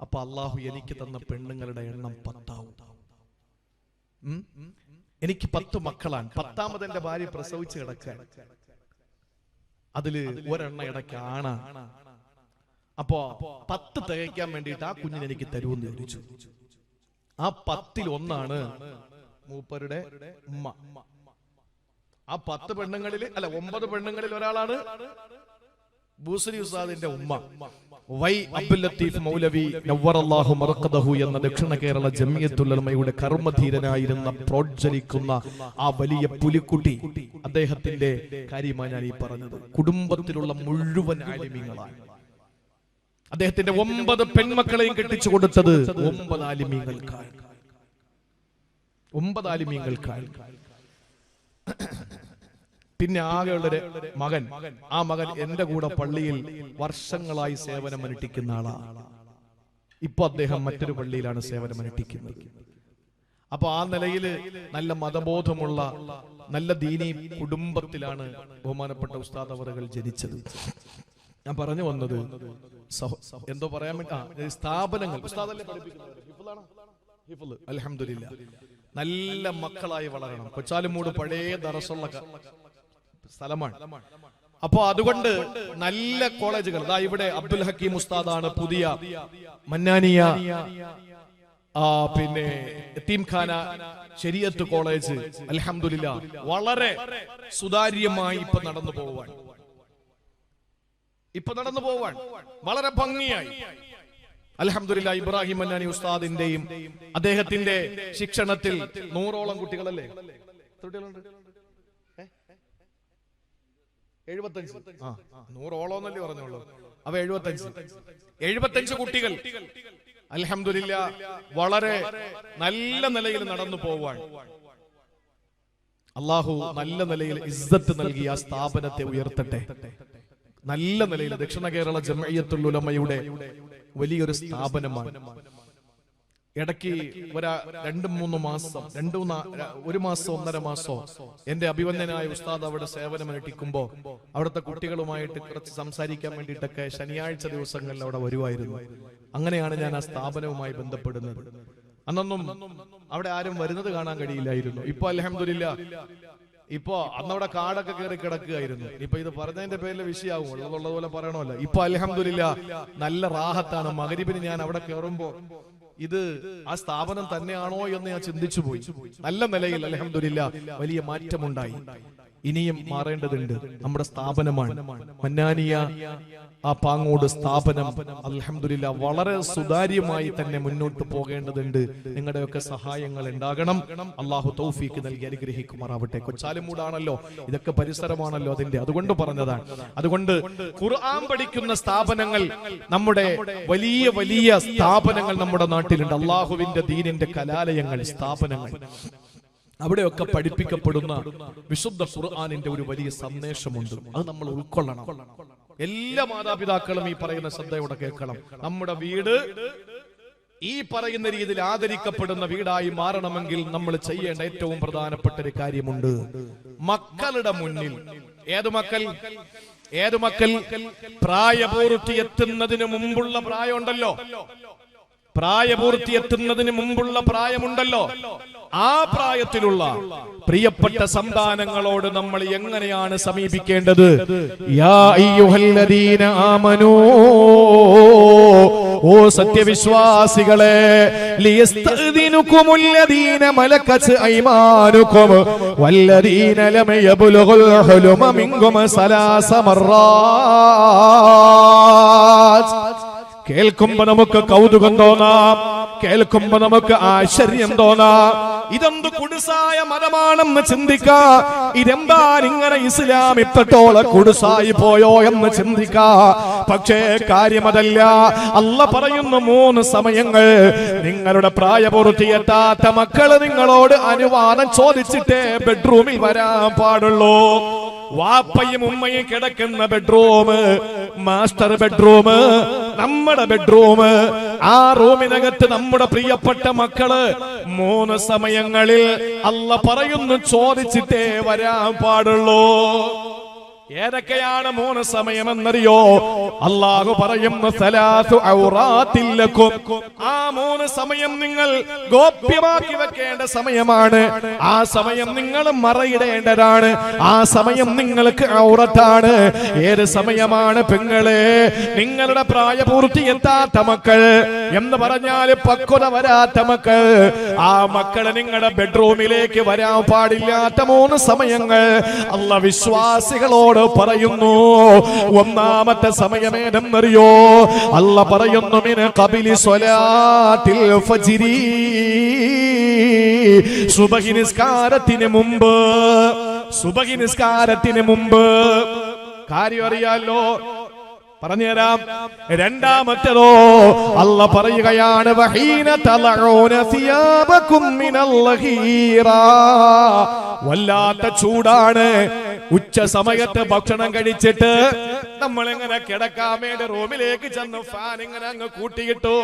Speaker 1: അപ്പൊ അള്ളാഹു എനിക്ക് തന്ന പെണ്ണുങ്ങളുടെ എണ്ണം 10 ആവും. എനിക്ക് 10 മക്കളാണ്. 10ാമത് എന്റെ ഭാര്യ പ്രസവിച്ച് കിടക്കാൻ. അതില് ഒരെണ്ണ ഇടയ്ക്ക് ആണാ. അപ്പോ 10 തികയ്ക്കാൻ വേണ്ടിയിട്ട് ആ കുഞ്ഞിനെ എനിക്ക് തരുമെന്ന് ചോദിച്ചു. ആ 10ൽ ഒന്നാണ് മൂപ്പരുടെ ഉമ്മ. ആ 10 പെണ്ണുങ്ങളിൽ, അല്ല 9 പെണ്ണുങ്ങളിൽ ഒരാളാണ് ബൂസരി ഉസ്താദിന്റെ ഉമ്മ. വൈ അബ്ദുൽ ലത്തീഫ് മൗലവി നവ്വറല്ലാഹു മർഖദഹു എന്ന ദക്ഷിണ കേരള ജമിയത്തുൽ ഉലമയുടെ കർമ്മധീരനായിരുന്ന പ്രോജ്വലിക്കുന്ന ആ വലിയ പുലിക്കുട്ടി, അദ്ദേഹത്തിന്റെ കാര്യമാണ് ഞാൻ ഈ പറഞ്ഞത്. കുടുംബത്തിലുള്ള മുഴുവൻ ആലിമീങ്ങളാണ്. അദ്ദേഹത്തിന്റെ 9 പെൺമക്കളെയും കെട്ടിച്ചു കൊടുത്തത് 9 ആലിമീങ്ങൾക്കാണ്. 9 ആലിമീങ്ങൾക്കാണ്. പിന്നെ ആകെയുള്ളൊരു മകൻ. ആ മകൻ എന്റെ കൂടെ പള്ളിയിൽ വർഷങ്ങളായി സേവനമനുഷ്ഠിക്കുന്ന ആളാണ്. ഇപ്പൊ അദ്ദേഹം മറ്റൊരു പള്ളിയിലാണ് സേവനമനുഷ്ഠിക്കുന്നത്. അപ്പൊ ആ നിലയിൽ നല്ല മതബോധമുള്ള നല്ല ദീനി കുടുംബത്തിലാണ് ബഹുമാനപ്പെട്ട ഉസ്താദ് അവറുകൾ ജനിച്ചത്. ഞാൻ പറഞ്ഞു വന്നത്, എന്തോ പറയാൻ വേണ്ടി, സ്ഥാപനങ്ങൾ ഉസ്താദല്ലേ പഠിപ്പിക്കുന്നത്. അൽഹംദുലില്ലാ, നല്ല മക്കളായി വളരണം. കൊച്ചാലുമൂട് പഴയ ദറസുള്ള സ്ഥലമാണ്. അപ്പോ അതുകൊണ്ട് നല്ല കോളേജുകൾ, ഇവിടെ അബ്ദുൽ ഹക്കീം ഉസ്താദാണ് പുതിയ മന്നാനിയ, പിന്നെ യതീംഖാന ശരീഅത്ത് കോളേജ് അൽഹംദുലില്ലാ വളരെ സുതാര്യമായി ഇപ്പൊ നടന്നു പോവാൻ വളരെ ഭംഗിയായി അൽഹംദുലില്ലാ. ഇബ്രാഹിം മന്നാനി ഉസ്താദിന്റെയും അദ്ദേഹത്തിന്റെ ശിക്ഷണത്തിൽ 100ഓളം കുട്ടികളല്ലേ, 75 100ഓളോന്നല്ലേ പറഞ്ഞോളൂ. അവ 75 കുട്ടികൾ അൽഹംദുലില്ലാഹ് വളരെ നല്ല നിലയിൽ നടന്നു പോവാൻ അള്ളാഹു നല്ല നിലയിൽ ഇസ്സത്ത് നൽകി ആ സ്ഥാപനത്തെ ഉയർത്തട്ടെ. നല്ല നിലയിൽ ദക്ഷിണ കേരള ജംഇയ്യത്തുൽ ഉലമയുടെ വലിയൊരു സ്ഥാപനമാണ്. ഇടയ്ക്ക് ഒരു മാസം 1.5 മാസോ എന്റെ അഭിവന്ദനായ ഉസ്താദ് അവിടെ സേവനമനുഷ്ഠിക്കുമ്പോ അവിടുത്തെ കുട്ടികളുമായിട്ട് കുറച്ച് സംസാരിക്കാൻ വേണ്ടിയിട്ടൊക്കെ ശനിയാഴ്ച ദിവസങ്ങളിൽ അവിടെ വരുമായിരുന്നു. അങ്ങനെയാണ് ഞാൻ ആ സ്ഥാപനവുമായി ബന്ധപ്പെടുന്നത്. അന്നൊന്നും അവിടെ ആരും വരുന്നത് കാണാൻ കഴിയില്ലായിരുന്നു. ഇപ്പൊ അൽഹംദുലില്ലാഹ് ഇപ്പൊ അന്നവിടെ കാടൊക്കെ കയറി കിടക്കുകയായിരുന്നു. ഇപ്പൊ ഇത് പറഞ്ഞതിന്റെ പേരിൽ വിഷയാവും, ഉള്ളതുപോലെ പറയണമല്ലോ. ഇപ്പൊ അൽഹംദുലില്ലാഹ് നല്ല റാഹത്താണ്. മഗ്‌രിബിന് ഞാൻ അവിടെ കയറുമ്പോ ഇത് ആ സ്ഥാപനം തന്നെയാണോ എന്ന് ഞാൻ ചിന്തിച്ചു പോയി. നല്ല നിലയിൽ അൽഹംദുലില്ലാഹ് വലിയ മാറ്റമുണ്ടായി. ഇനിയും മാറേണ്ടതുണ്ട്. നമ്മുടെ സ്ഥാപനമാണ് മന്നാനിയ ആ പാങ്ങോട് സ്ഥാപനം അൽഹംദുലില്ലാഹ് വളരെ സുതാര്യമായി തന്നെ മുന്നോട്ട് പോകേണ്ടതുണ്ട്. നിങ്ങളുടെയൊക്കെ സഹായങ്ങൾ ഉണ്ടാകണം. അള്ളാഹു തൗഫീക്ക് നൽകി അനുഗ്രഹിക്കുമാറാവട്ടെ. കൊച്ചാലുമൂടാണല്ലോ, ഇതൊക്കെ പരിസരമാണല്ലോ അതിന്റെ, അതുകൊണ്ട് പറഞ്ഞതാണ്. അതുകൊണ്ട് ഖുർആൻ പഠിക്കുന്ന സ്ഥാപനങ്ങൾ, നമ്മുടെ വലിയ വലിയ സ്ഥാപനങ്ങൾ നമ്മുടെ നാട്ടിലുണ്ട്. അള്ളാഹുവിന്റെ ദീനിന്റെ കലാലയങ്ങൾ, സ്ഥാപനങ്ങൾ, അവിടെയൊക്കെ പഠിപ്പിക്കപ്പെടുന്ന വിശുദ്ധ ഖുർആനിന്റെ ഒരു വലിയ സന്ദേശമുണ്ട്. അത് നമ്മൾ ഉൾക്കൊള്ളണം. എല്ലാ മാതാപിതാക്കളും ഈ പറയുന്ന ശ്രദ്ധയോടെ കേൾക്കണം. നമ്മുടെ വീട് ഈ പറയുന്ന രീതിയിൽ ആദരിക്കപ്പെടുന്ന വീടായി മാറണമെങ്കിൽ നമ്മൾ ചെയ്യേണ്ട ഏറ്റവും പ്രധാനപ്പെട്ട ഒരു കാര്യമുണ്ട്. മക്കളുടെ മുന്നിൽ ഏതു മക്കൾ പ്രായപൂർത്തി എത്തുന്നതിന് മുമ്പുള്ള പ്രായമുണ്ടല്ലോ, പ്രായപൂർത്തി എത്തുന്നതിന് മുമ്പുള്ള പ്രായമുണ്ടല്ലോ, ആ പ്രായത്തിലുള്ള പ്രിയപ്പെട്ട സന്താനങ്ങളോട് നമ്മൾ എങ്ങനെയാണ് സമീപിക്കേണ്ടത്? യാ അയ്യുഹല്ലദീന ആമനൂ, ഓ സത്യവിശ്വാസികളെ, ലിയസ്തഅ്ദിനുകുമുല്ലദീന മലക്കത് അയ്മാനുകും വല്ലദീന ലം യബ്ലുഗുൽ ഹുലുമ മിൻകും സലാസ മർറാത്ത്. കേൾക്കുമ്പോ നമുക്ക് കൗതുകം തോന്നാം, കേൾക്കുമ്പോ നമുക്ക് ആശ്ചര്യം തോന്നാം. ഇതെന്ത് കുടുസായ മതമാണെന്ന് ചിന്തിക്കാ. ഇതെന്താ ഇങ്ങനെ ഇസ്ലാം ഇത്രത്തോളം കുടുസായി പോയോ എന്ന് ചിന്തിക്കാ. പക്ഷേ കാര്യമതല്ല. അല്ലാഹ് പറയുന്നു 3 സമയങ്ങൾ നിങ്ങളുടെ പ്രായപൂർത്തിയെത്താത്ത മക്കള് നിങ്ങളോട് അനുവാദം ചോദിച്ചിട്ടേ ബെഡ്റൂമിൽ വരാൻ പാടുള്ളൂ. വാപ്പയും ഉമ്മയും കിടക്കുന്ന ബെഡ്റൂം, മാസ്റ്റർ ബെഡ്റൂം, നമ്മുടെ ബെഡ്റൂം, ആ റൂമിനകത്ത് നമ്മുടെ പ്രിയപ്പെട്ട മക്കള് 3 സമയങ്ങളിൽ അല്ലാഹ് പറയുന്നു ചോദിച്ചിട്ടേ വരാൻ പാടുള്ളൂ. ഏതൊക്കെയാണ് 3 സമയമെന്നറിയോ? അല്ലാഹു പറയുന്നു സലാസു ഔറാത്തിൽ ലക്കും. ആ 3 സമയം നിങ്ങൾ ഗോപ്യമാക്കി വെക്കേണ്ട സമയമാണ്. ആ സമയം നിങ്ങൾ മറയിടേണ്ടതാണ്. ആ സമയം നിങ്ങൾക്ക് ഔറത്താണ്. ഏത് സമയമാണ് പെങ്ങളെ? നിങ്ങളുടെ പ്രായപൂർത്തി എത്താത്ത മക്കൾ എന്ന് പറഞ്ഞാൽ പക്വത വരാത്ത മക്കൾ, ആ മക്കള് നിങ്ങളുടെ ബെഡ്റൂമിലേക്ക് വരാൻ പാടില്ലാത്ത 3 സമയങ്ങൾ അല്ലാഹ് വിശ്വാസികളോട് പറയുന്നു. ഒന്നാമത്തെ സമയമേതെന്നറിയോ? അല്ലാഹ് പറയുന്നു മിന ഖബിലി സ്വലാത്തിൽ ഫജ്രി, സുബഹി നിസ്കാരത്തിന് മുമ്പ്. സുബഹി നിസ്കാരത്തിന് മുമ്പ്. കാര്യം അറിയാലോ, പറഞ്ഞുതരാം. രണ്ടാമത്തേതോ അല്ലാഹ് പറയുകയാണ് വഹീന തലഊന സിയാബകും മിനൽ ലഹീറ. വല്ലാത്ത ചൂടാണ്. ഉച്ച സമയത്ത് ഭക്ഷണം കഴിച്ചിട്ട് നമ്മൾ എങ്ങനെ കിടക്കാൻ വേണ്ടി റൂമിലേക്ക് ചെന്ന് ഫാൻ ഇങ്ങനെ അങ്ങ് കൂട്ടിയിട്ടു.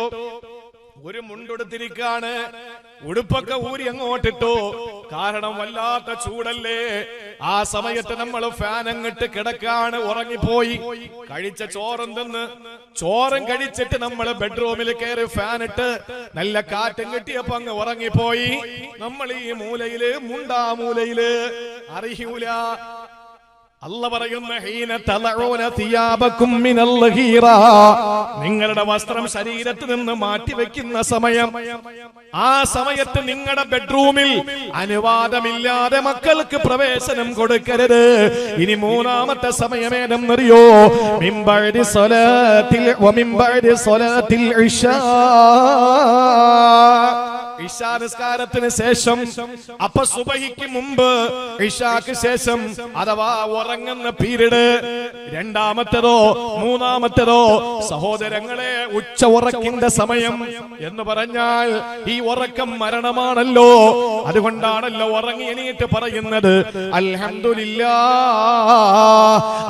Speaker 1: ഒരു മുണ്ടെടുത്തിരിക്കാണ്, ഉടുപ്പൊക്കെ ഊരി അങ്ങോട്ടിട്ടു. കാരണം വല്ലാത്ത ചൂടല്ലേ. ആ സമയത്ത് നമ്മൾ ഫാൻ അങ്ങിട്ട് കിടക്കാണ്, ഉറങ്ങിപ്പോയി. കഴിച്ച ചോറും തിന്ന്, ചോറും കഴിച്ചിട്ട് നമ്മൾ ബെഡ്റൂമിൽ കയറി ഫാൻ ഇട്ട് നല്ല കാറ്റും കിട്ടിയപ്പോ അങ്ങ് ഉറങ്ങിപ്പോയി. നമ്മൾ ഈ മൂലയില്, മുണ്ടാ മൂലയില് അറിയൂല. അല്ലാഹ് പറയുന്ന ഹീന തലഊന തിയാബകും മിനൽ ലഹീറ, നിങ്ങളുടെ വസ്ത്രം ശരീരത്തിൽ നിന്ന് മാറ്റി വെക്കുന്ന സമയം. ആ സമയത്ത് നിങ്ങളുടെ ബെഡ്റൂമിൽ അനുവാദമില്ലാതെ മക്കൾക്ക് പ്രവേശനം കൊടുക്കരുത്. ഇനി 3ാമത്തെ സമയമേതെന്നറിയോ? മിൻബഅദി സ്വലാത്തിൽ വമിൻബഅദി സ്വലാത്തിൽ ഇശാ. ഇശാ നിസ്കാരത്തിന് ശേഷം, അപ്പൊ സുബഹിക്ക് മുമ്പ്, ഇശാക്ക് ശേഷം, അഥവാ ഉറങ്ങുന്ന പീരീഡ് രണ്ടാമത്തേതോ മൂന്നാമത്തേതോ, സഹോദരങ്ങളെ ഉച്ച ഉറക്കിന്റെ സമയം എന്ന് പറഞ്ഞാൽ ഈ ഉറക്കം മരണമാണല്ലോ. അതുകൊണ്ടാണല്ലോ ഉറങ്ങി എണീറ്റ് പറയുന്നത് അൽഹംദുലില്ലാഹ്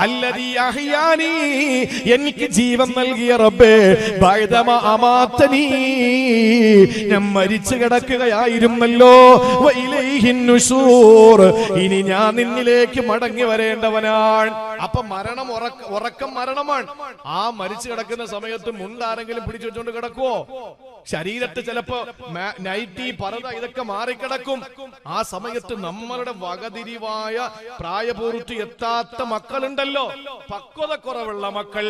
Speaker 1: അല്ലദീ അഹ്യാനി, എനിക്ക് ജീവൻ നൽകിയ റബ്ബേ, ബഅദമ അമാതനി, ഞാൻ മരിച്ചു കിടക്കുകയായിരുന്നല്ലോ, വഇലൈഹിൻ നുശൂർ, ഇനി ഞാൻ നിന്നിലേക്ക് മടങ്ങി വരേണ്ടവനാണ്. അപ്പൊ മരണം ഉറക്കം മരണമാണ്. ആ മരിച്ചു കിടക്കുന്ന സമയത്ത് മുണ്ടാരെങ്കിലും പിടിച്ചു വെച്ചുകൊണ്ട് കിടക്കുവോ? ശരീരത്ത് ചിലപ്പോ നൈറ്റി പർദ്ദ ഇതൊക്കെ മാറിക്കിടക്കും. ആ സമയത്ത് നമ്മളുടെ വകതിരിവായ പ്രായപൂർത്തി എത്താത്ത മക്കളുണ്ടല്ലോ, പക്വത കുറവുള്ള മക്കൾ,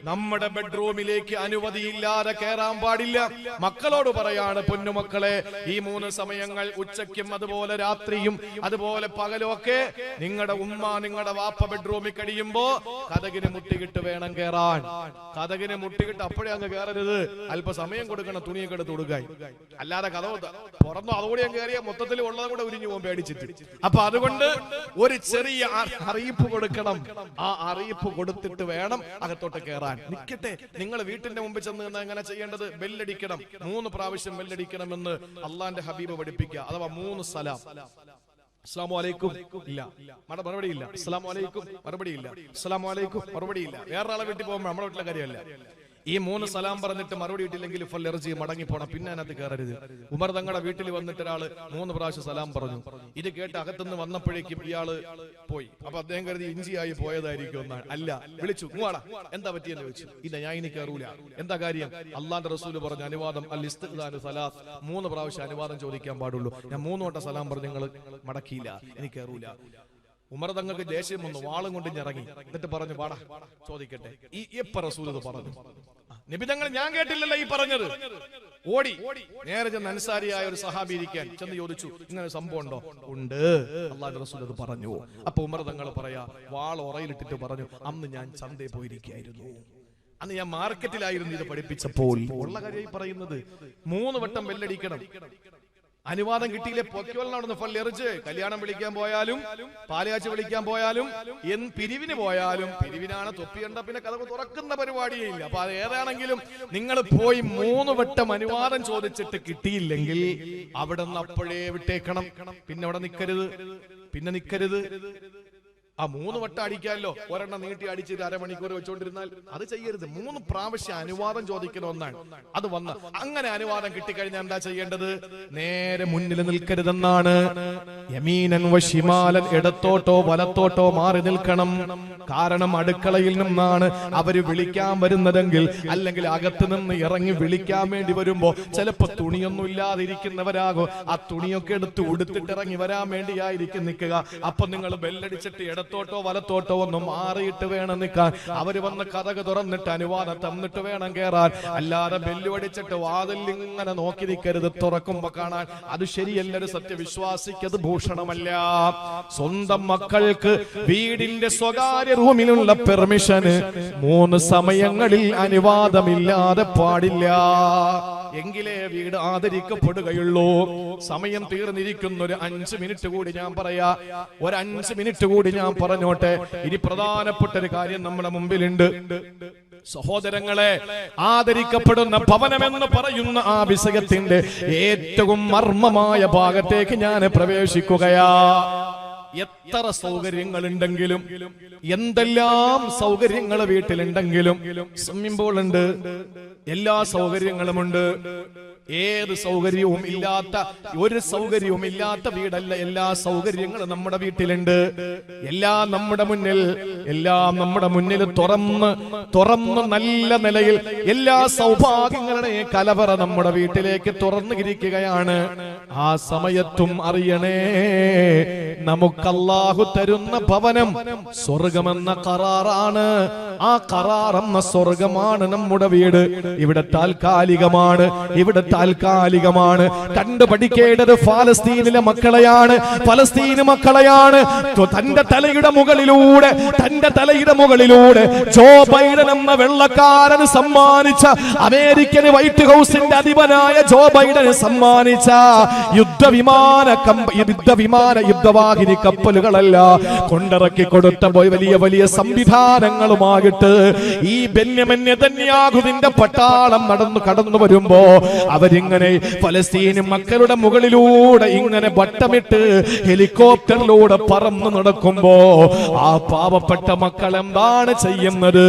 Speaker 1: നമ്മുടെ ബെഡ്റൂമിലേക്ക് അനുമതിയില്ലാതെ കയറാൻ പാടില്ല. മക്കളോട് പറയാണ്, പൊന്നുമക്കളെ, ഈ 3 സമയങ്ങൾ, ഉച്ചയ്ക്കും അതുപോലെ രാത്രിയും അതുപോലെ പകലും ഒക്കെ, നിങ്ങളുടെ ഉമ്മ നിങ്ങളുടെ വാപ്പ ബെഡ്റൂമിൽ കഴിയുമ്പോ കതകിന് മുട്ടികിട്ട് വേണം കയറാൻ. കതകിന് മുട്ടികിട്ട് അപ്പോഴേ അങ്ങ് കയറരുത്, അല്പസമയം കൊടുക്കണം, തുണിയൊക്കെ എടുത്ത് കൊടുക്കായി. അല്ലാതെ കഥ തുറന്നു അതോടെ അങ്ങ് കയറിയ മൊത്തത്തിൽ ഉള്ളതും കൂടെ ഉരിഞ്ഞു പോകും പേടിച്ചിട്ട്. അപ്പൊ അതുകൊണ്ട് ഒരു ചെറിയ അറിയിപ്പ് കൊടുക്കണം. ആ അറിയിപ്പ് കൊടുത്തിട്ട് വേണം അകത്തോട്ട് കയറാൻ. നിൽക്കട്ടെ, നിങ്ങൾ വീട്ടിന്റെ മുമ്പിൽ ചെന്ന് നിന്ന് എങ്ങനെ ചെയ്യേണ്ടത്? ബെല്ലടിക്കണം, 3 പ്രാവശ്യം ബെല്ലടിക്കണമെന്ന് അള്ളാന്റെ ഹബീബ് പഠിപ്പിക്കുക. അഥവാ 3 സലാം. അസ്സലാമു അലൈക്കും ഇല്ല, മറുപടി ഇല്ല. അസ്സലാമു അലൈക്കും മറുപടി ഇല്ല. അസ്സലാമു അലൈക്കും മറുപടി ഇല്ല. വേറൊരാളെ വീട്ടിൽ പോകുമ്പോൾ നമ്മുടെ വീട്ടിലെ കാര്യമല്ല. ഈ 3 സലാം പറഞ്ഞിട്ട് മറുപടി ഇട്ടില്ലെങ്കിൽ ഫുൾ എറിജി മടങ്ങി പോണം, പിന്നെ അതിനകത്ത് കയറരുത്. ഉമർ തങ്ങളുടെ വീട്ടിൽ വന്നിട്ട് ഒരാള് 3 പ്രാവശ്യം സലാം പറഞ്ഞു. ഇത് കേട്ട് അകത്തുനിന്ന് വന്നപ്പോഴേക്കും ഇയാള് പോയി. അപ്പൊ അദ്ദേഹം കരുതി ഇഞ്ചിയായി പോയതായിരിക്കും എന്നാണ്. അല്ല, വിളിച്ചു, മൂവാടാ എന്താ പറ്റിയെന്ന് ചോദിച്ചു. ഇല്ല, ഞാൻ ഇനി കയറൂല. എന്താ കാര്യം? അള്ളാന്റെ റസൂല് പറഞ്ഞ അനുവാദം അൽ ഇസ്തിഗ്ദാനു സലാത്ത്, 3 പ്രാവശ്യം അനുവാദം ചോദിക്കാൻ പാടുള്ളൂ. ഞാൻ 3 വട്ടം സലാം പറഞ്ഞു, നിങ്ങൾ മടക്കിയില്ല, എനിക്ക് കയറൂല. ഉമർ തങ്ങൾക്ക് ദേഷ്യം വന്നു, വാളും കൊണ്ട് ഇറങ്ങി. എന്നിട്ട് പറഞ്ഞു, വാടാ ചോദിക്കട്ടെ, ഈ എപ്പ റസൂൽ ഇത് പറഞ്ഞു? നബി തങ്ങൾ ഞാൻ കേട്ടില്ലല്ലോ ഈ പറഞ്ഞത്. ഓടി നേരെ ചെന്ന് അൻസാരിയായ ഒരു സഹാബി ഇരിക്കാൻ ചെന്ന് ചോദിച്ചു, ഇങ്ങനെ സംഭവം ഉണ്ടോ? ഉണ്ട്, അള്ളാഹുവിന്റെ റസൂൽ അത് പറഞ്ഞു. അപ്പൊ ഉമർ തങ്ങൾ പറയാ, വാൾ ഉറയിലിട്ടിട്ട് പറഞ്ഞു, അന്ന് ഞാൻ ചന്തയിൽ പോയിരിക്കുകയായിരുന്നു, അന്ന് ഞാൻ മാർക്കറ്റിലായിരുന്നു ഇത് പഠിപ്പിച്ചപ്പോൾ. ഉള്ള കാര്യമായി പറയുന്നത്. 3 വട്ടം ബെല്ലടിക്കണം. അനുവാദം കിട്ടിയില്ലേ പൊക്കോളിനവിടുന്ന് ഫല്ലെറിച്ച് കല്യാണം വിളിക്കാൻ പോയാലും പാലുകാച്ച് വിളിക്കാൻ പോയാലും പിരിവിന് പോയാലും, പിരിവിനാണ് തൊപ്പിയുണ്ട പിന്നെ കഥ തുറക്കുന്ന പരിപാടിയേ ഇല്ല. അപ്പൊ അത് ഏതാണെങ്കിലും നിങ്ങൾ പോയി 3 വട്ടം അനുവാദം ചോദിച്ചിട്ട് കിട്ടിയില്ലെങ്കിൽ അവിടെ നിന്ന് അപ്പോഴേ വിട്ടേക്കണം. പിന്നെ അവിടെ നിൽക്കരുത്. ആ 3 വട്ടം അടിക്കാമല്ലോ, ഒരെണ്ണം നീട്ടി അടിച്ചിട്ട് അരമണിക്കൂർ വെച്ചോണ്ടിരുന്നാൽ അത് ചെയ്യരുത്. 3 പ്രാവശ്യം അനുവാദം ചോദിക്കണമെന്നാണ്. അത് വന്ന് അങ്ങനെ അനുവാദം കിട്ടിക്കഴിഞ്ഞാൽ എന്താ ചെയ്യേണ്ടത്? നേരെ മുന്നിൽ നിൽക്കരുതെന്നാണ്. യമീനൻ വശിമാലൻ, ഇടത്തോട്ടോ വലത്തോട്ടോ മാറി നിൽക്കണം. കാരണം അടുക്കളയിൽ നിന്നാണ് അവര് വിളിക്കാൻ വരുന്നതെങ്കിൽ, അല്ലെങ്കിൽ അകത്ത് നിന്ന് ഇറങ്ങി വിളിക്കാൻ വേണ്ടി വരുമ്പോ ചിലപ്പോ തുണിയൊന്നും ഇല്ലാതിരിക്കുന്നവരാകും. ആ തുണിയൊക്കെ എടുത്ത് ഉടുത്തിട്ട് ഇറങ്ങി വരാൻ വേണ്ടിയായിരിക്കും നിൽക്കുക. അപ്പൊ നിങ്ങൾ ബെല്ലടിച്ചിട്ട് ഇടത്തോട്ടോ വലത്തോട്ടോ ഒന്നും മാറിയിട്ട് വേണം നിൽക്കാൻ. അവര് വന്ന് കതക് തുറന്നിട്ട് അനുവാദം തന്നിട്ട് വേണം കയറാൻ. അല്ലാതെ ബെല്ലുവടിച്ചിട്ട് വാതിൽ ഇങ്ങനെ നോക്കി നിൽക്കരുത്. തുറക്കുമ്പോ കാണാൻ അത് ശരിയല്ല. ഒരു സത്യവിശ്വാസിക്ക് അത് ഭൂഷണമല്ല. സ്വന്തം മക്കൾക്ക് വീടിന്റെ സ്വകാര്യ റൂമിലുള്ള പെർമിഷന് 3 സമയങ്ങളിൽ അനുവാദമില്ലാതെ പാടില്ല. എങ്കിലേ വീട് ആദരിക്കപ്പെടുകയുള്ളൂ. സമയം തീർന്നിരിക്കുന്ന ഒരു 5 മിനിറ്റ് കൂടി ഞാൻ പറയാ. ഒരു 5 മിനിറ്റ് കൂടി ഞാൻ പറഞ്ഞോട്ടെ. ഇനി പ്രധാനപ്പെട്ട ഒരു കാര്യം നമ്മുടെ മുമ്പിലുണ്ട്. സഹോദരങ്ങളെ, ആദരിക്കപ്പെടുന്ന ഭവനമെന്ന് പറയുന്ന ആ വിഷയത്തിന്റെ ഏറ്റവും മർമ്മമായ ഭാഗത്തേക്ക് ഞാൻ പ്രവേശിക്കുകയാ. എത്ര സൗകര്യങ്ങളുണ്ടെങ്കിലും, എന്തെല്ലാം സൗകര്യങ്ങൾ വീട്ടിലുണ്ടെങ്കിലും, സ്വിമ്മിംഗ് പൂൾ ഉണ്ട്, എല്ലാ സൗകര്യങ്ങളുമുണ്ട്. ഏത് സൗകര്യവും ഇല്ലാത്ത, ഒരു സൗകര്യവും ഇല്ലാത്ത വീടല്ല. എല്ലാ സൗകര്യങ്ങളും നമ്മുടെ വീട്ടിലുണ്ട്. എല്ലാം നമ്മുടെ മുന്നിൽ തുറന്ന് നല്ല നിലയിൽ എല്ലാ സൗഭാഗ്യങ്ങളുടെയും കലവറ നമ്മുടെ വീട്ടിലേക്ക് തുറന്നിരിക്കുകയാണ്. ആ സമയത്തും അറിയണേ, നമുക്ക് അല്ലാഹു തരുന്ന ഭവനം സ്വർഗമെന്ന ഖറാറാണ്. ആ ഖറാറെന്ന സ്വർഗമാണ് നമ്മുടെ വീട്. ഇവിടെ താൽക്കാലികമാണ്, ഇവിടെ താൽക്കാലികമാണ്. കണ്ടുപഠിക്കേണ്ടത് ഫലസ്തീനിലെ മക്കളെയാണ്, ഫലസ്തീന് മക്കളെയാണ്. തന്റെ തലയുടെ മുകളിലൂടെ ജോ ബൈഡൻ എന്ന വെള്ളക്കാരന് സമ്മാനിച്ച, അമേരിക്കൻ വൈറ്റ് ഹൗസിന്റെ അധിപനായ ജോ ബൈഡന് സമ്മാനിച്ച യുദ്ധവാഹിനി കപ്പലുകളല്ല കൊണ്ടിറക്കി കൊടുത്ത വലിയ വലിയ സംവിധാനങ്ങളുമായിട്ട് ഈ ബെന്യാമിൻ നെതന്യാഹുവിന്റെ പട്ടാളം കടന്നു വരുമ്പോ അവരിങ്ങനെ ഫലസ്തീൻ മക്കളുടെ മുകളിലൂടെ ഇങ്ങനെ വട്ടമിട്ട് ഹെലികോപ്റ്ററിലൂടെ പറന്നു നടക്കുമ്പോ ആ പാവപ്പെട്ട മക്കൾ എന്താണ് ചെയ്യുന്നത്?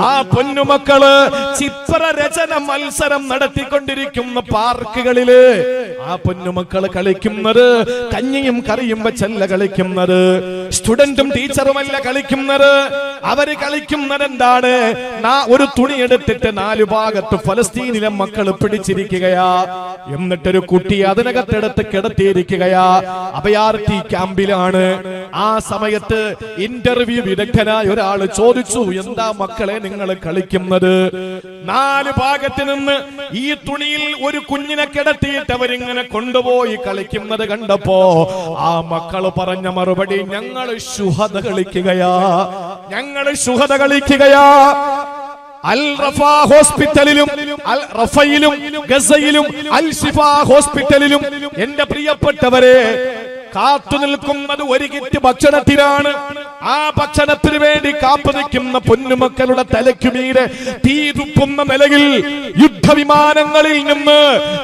Speaker 1: ആ പൊന്നുമക്കള് ചിത്രരചന മത്സരം നടത്തിക്കൊണ്ടിരിക്കുന്ന പാർക്കുകളില് ആ പൊന്നുമക്കള് കളിക്കുന്നത് കഞ്ഞിയും കറിയും വെച്ചല്ല കളിക്കുന്നത്, സ്റ്റുഡന്റും ടീച്ചറുമല്ല കളിക്കുന്നത്. അവര് കളിക്കുന്നത് എന്താണ്? ഒരു തുണി എടുത്തിട്ട് 4 ഭാഗത്ത് ഫലസ്തീനിലെ മക്കള് പിടിച്ചിരിക്കുകയാ, എന്നിട്ടൊരു കുട്ടി അതിനകത്തെടുത്ത് കിടത്തിയിരിക്കുകയാ. അഭയാർത്ഥി ക്യാമ്പിലാണ്. ആ സമയത്ത് ഇന്റർവ്യൂ വിദഗ്ധനായ ഒരാൾ ചോദിച്ചു, എന്താ മക്കളെ നിങ്ങൾ കളിക്കുന്നത്? 4 ഭാഗത്ത് നിന്ന് ഈ തുണിയിൽ ഒരു കുഞ്ഞിനെ കിടത്തിയിട്ട് അവരിങ്ങനെ കൊണ്ടുപോയി കളിക്കുന്നത് കണ്ടപ്പോ ആ മക്കള് പറഞ്ഞ മറുപടി, ഞങ്ങൾ ശുഹദ കളിക്കുകയാ, ഞങ്ങൾ ശുഹദ കളിക്കുകയാ. അൽ റഫ ഹോസ്പിറ്റലിലും അൽ റഫയിലും ഗസയിലും അൽ ഷിഫ ഹോസ്പിറ്റലിലും എന്റെ പ്രിയപ്പെട്ടവരെ കാത്തു നിൽക്കുന്നത് ഒരു കിറ്റ് ഭക്ഷണത്തിനാണ്. ആ ഭക്ഷണത്തിന് വേണ്ടി കാത്തു നിൽക്കുന്ന പൊന്നുമക്കളുടെ തലയ്ക്കുമീരെ തീ തുപ്പുന്ന നിലയിൽ യുദ്ധവിമാനങ്ങളിൽ നിന്ന്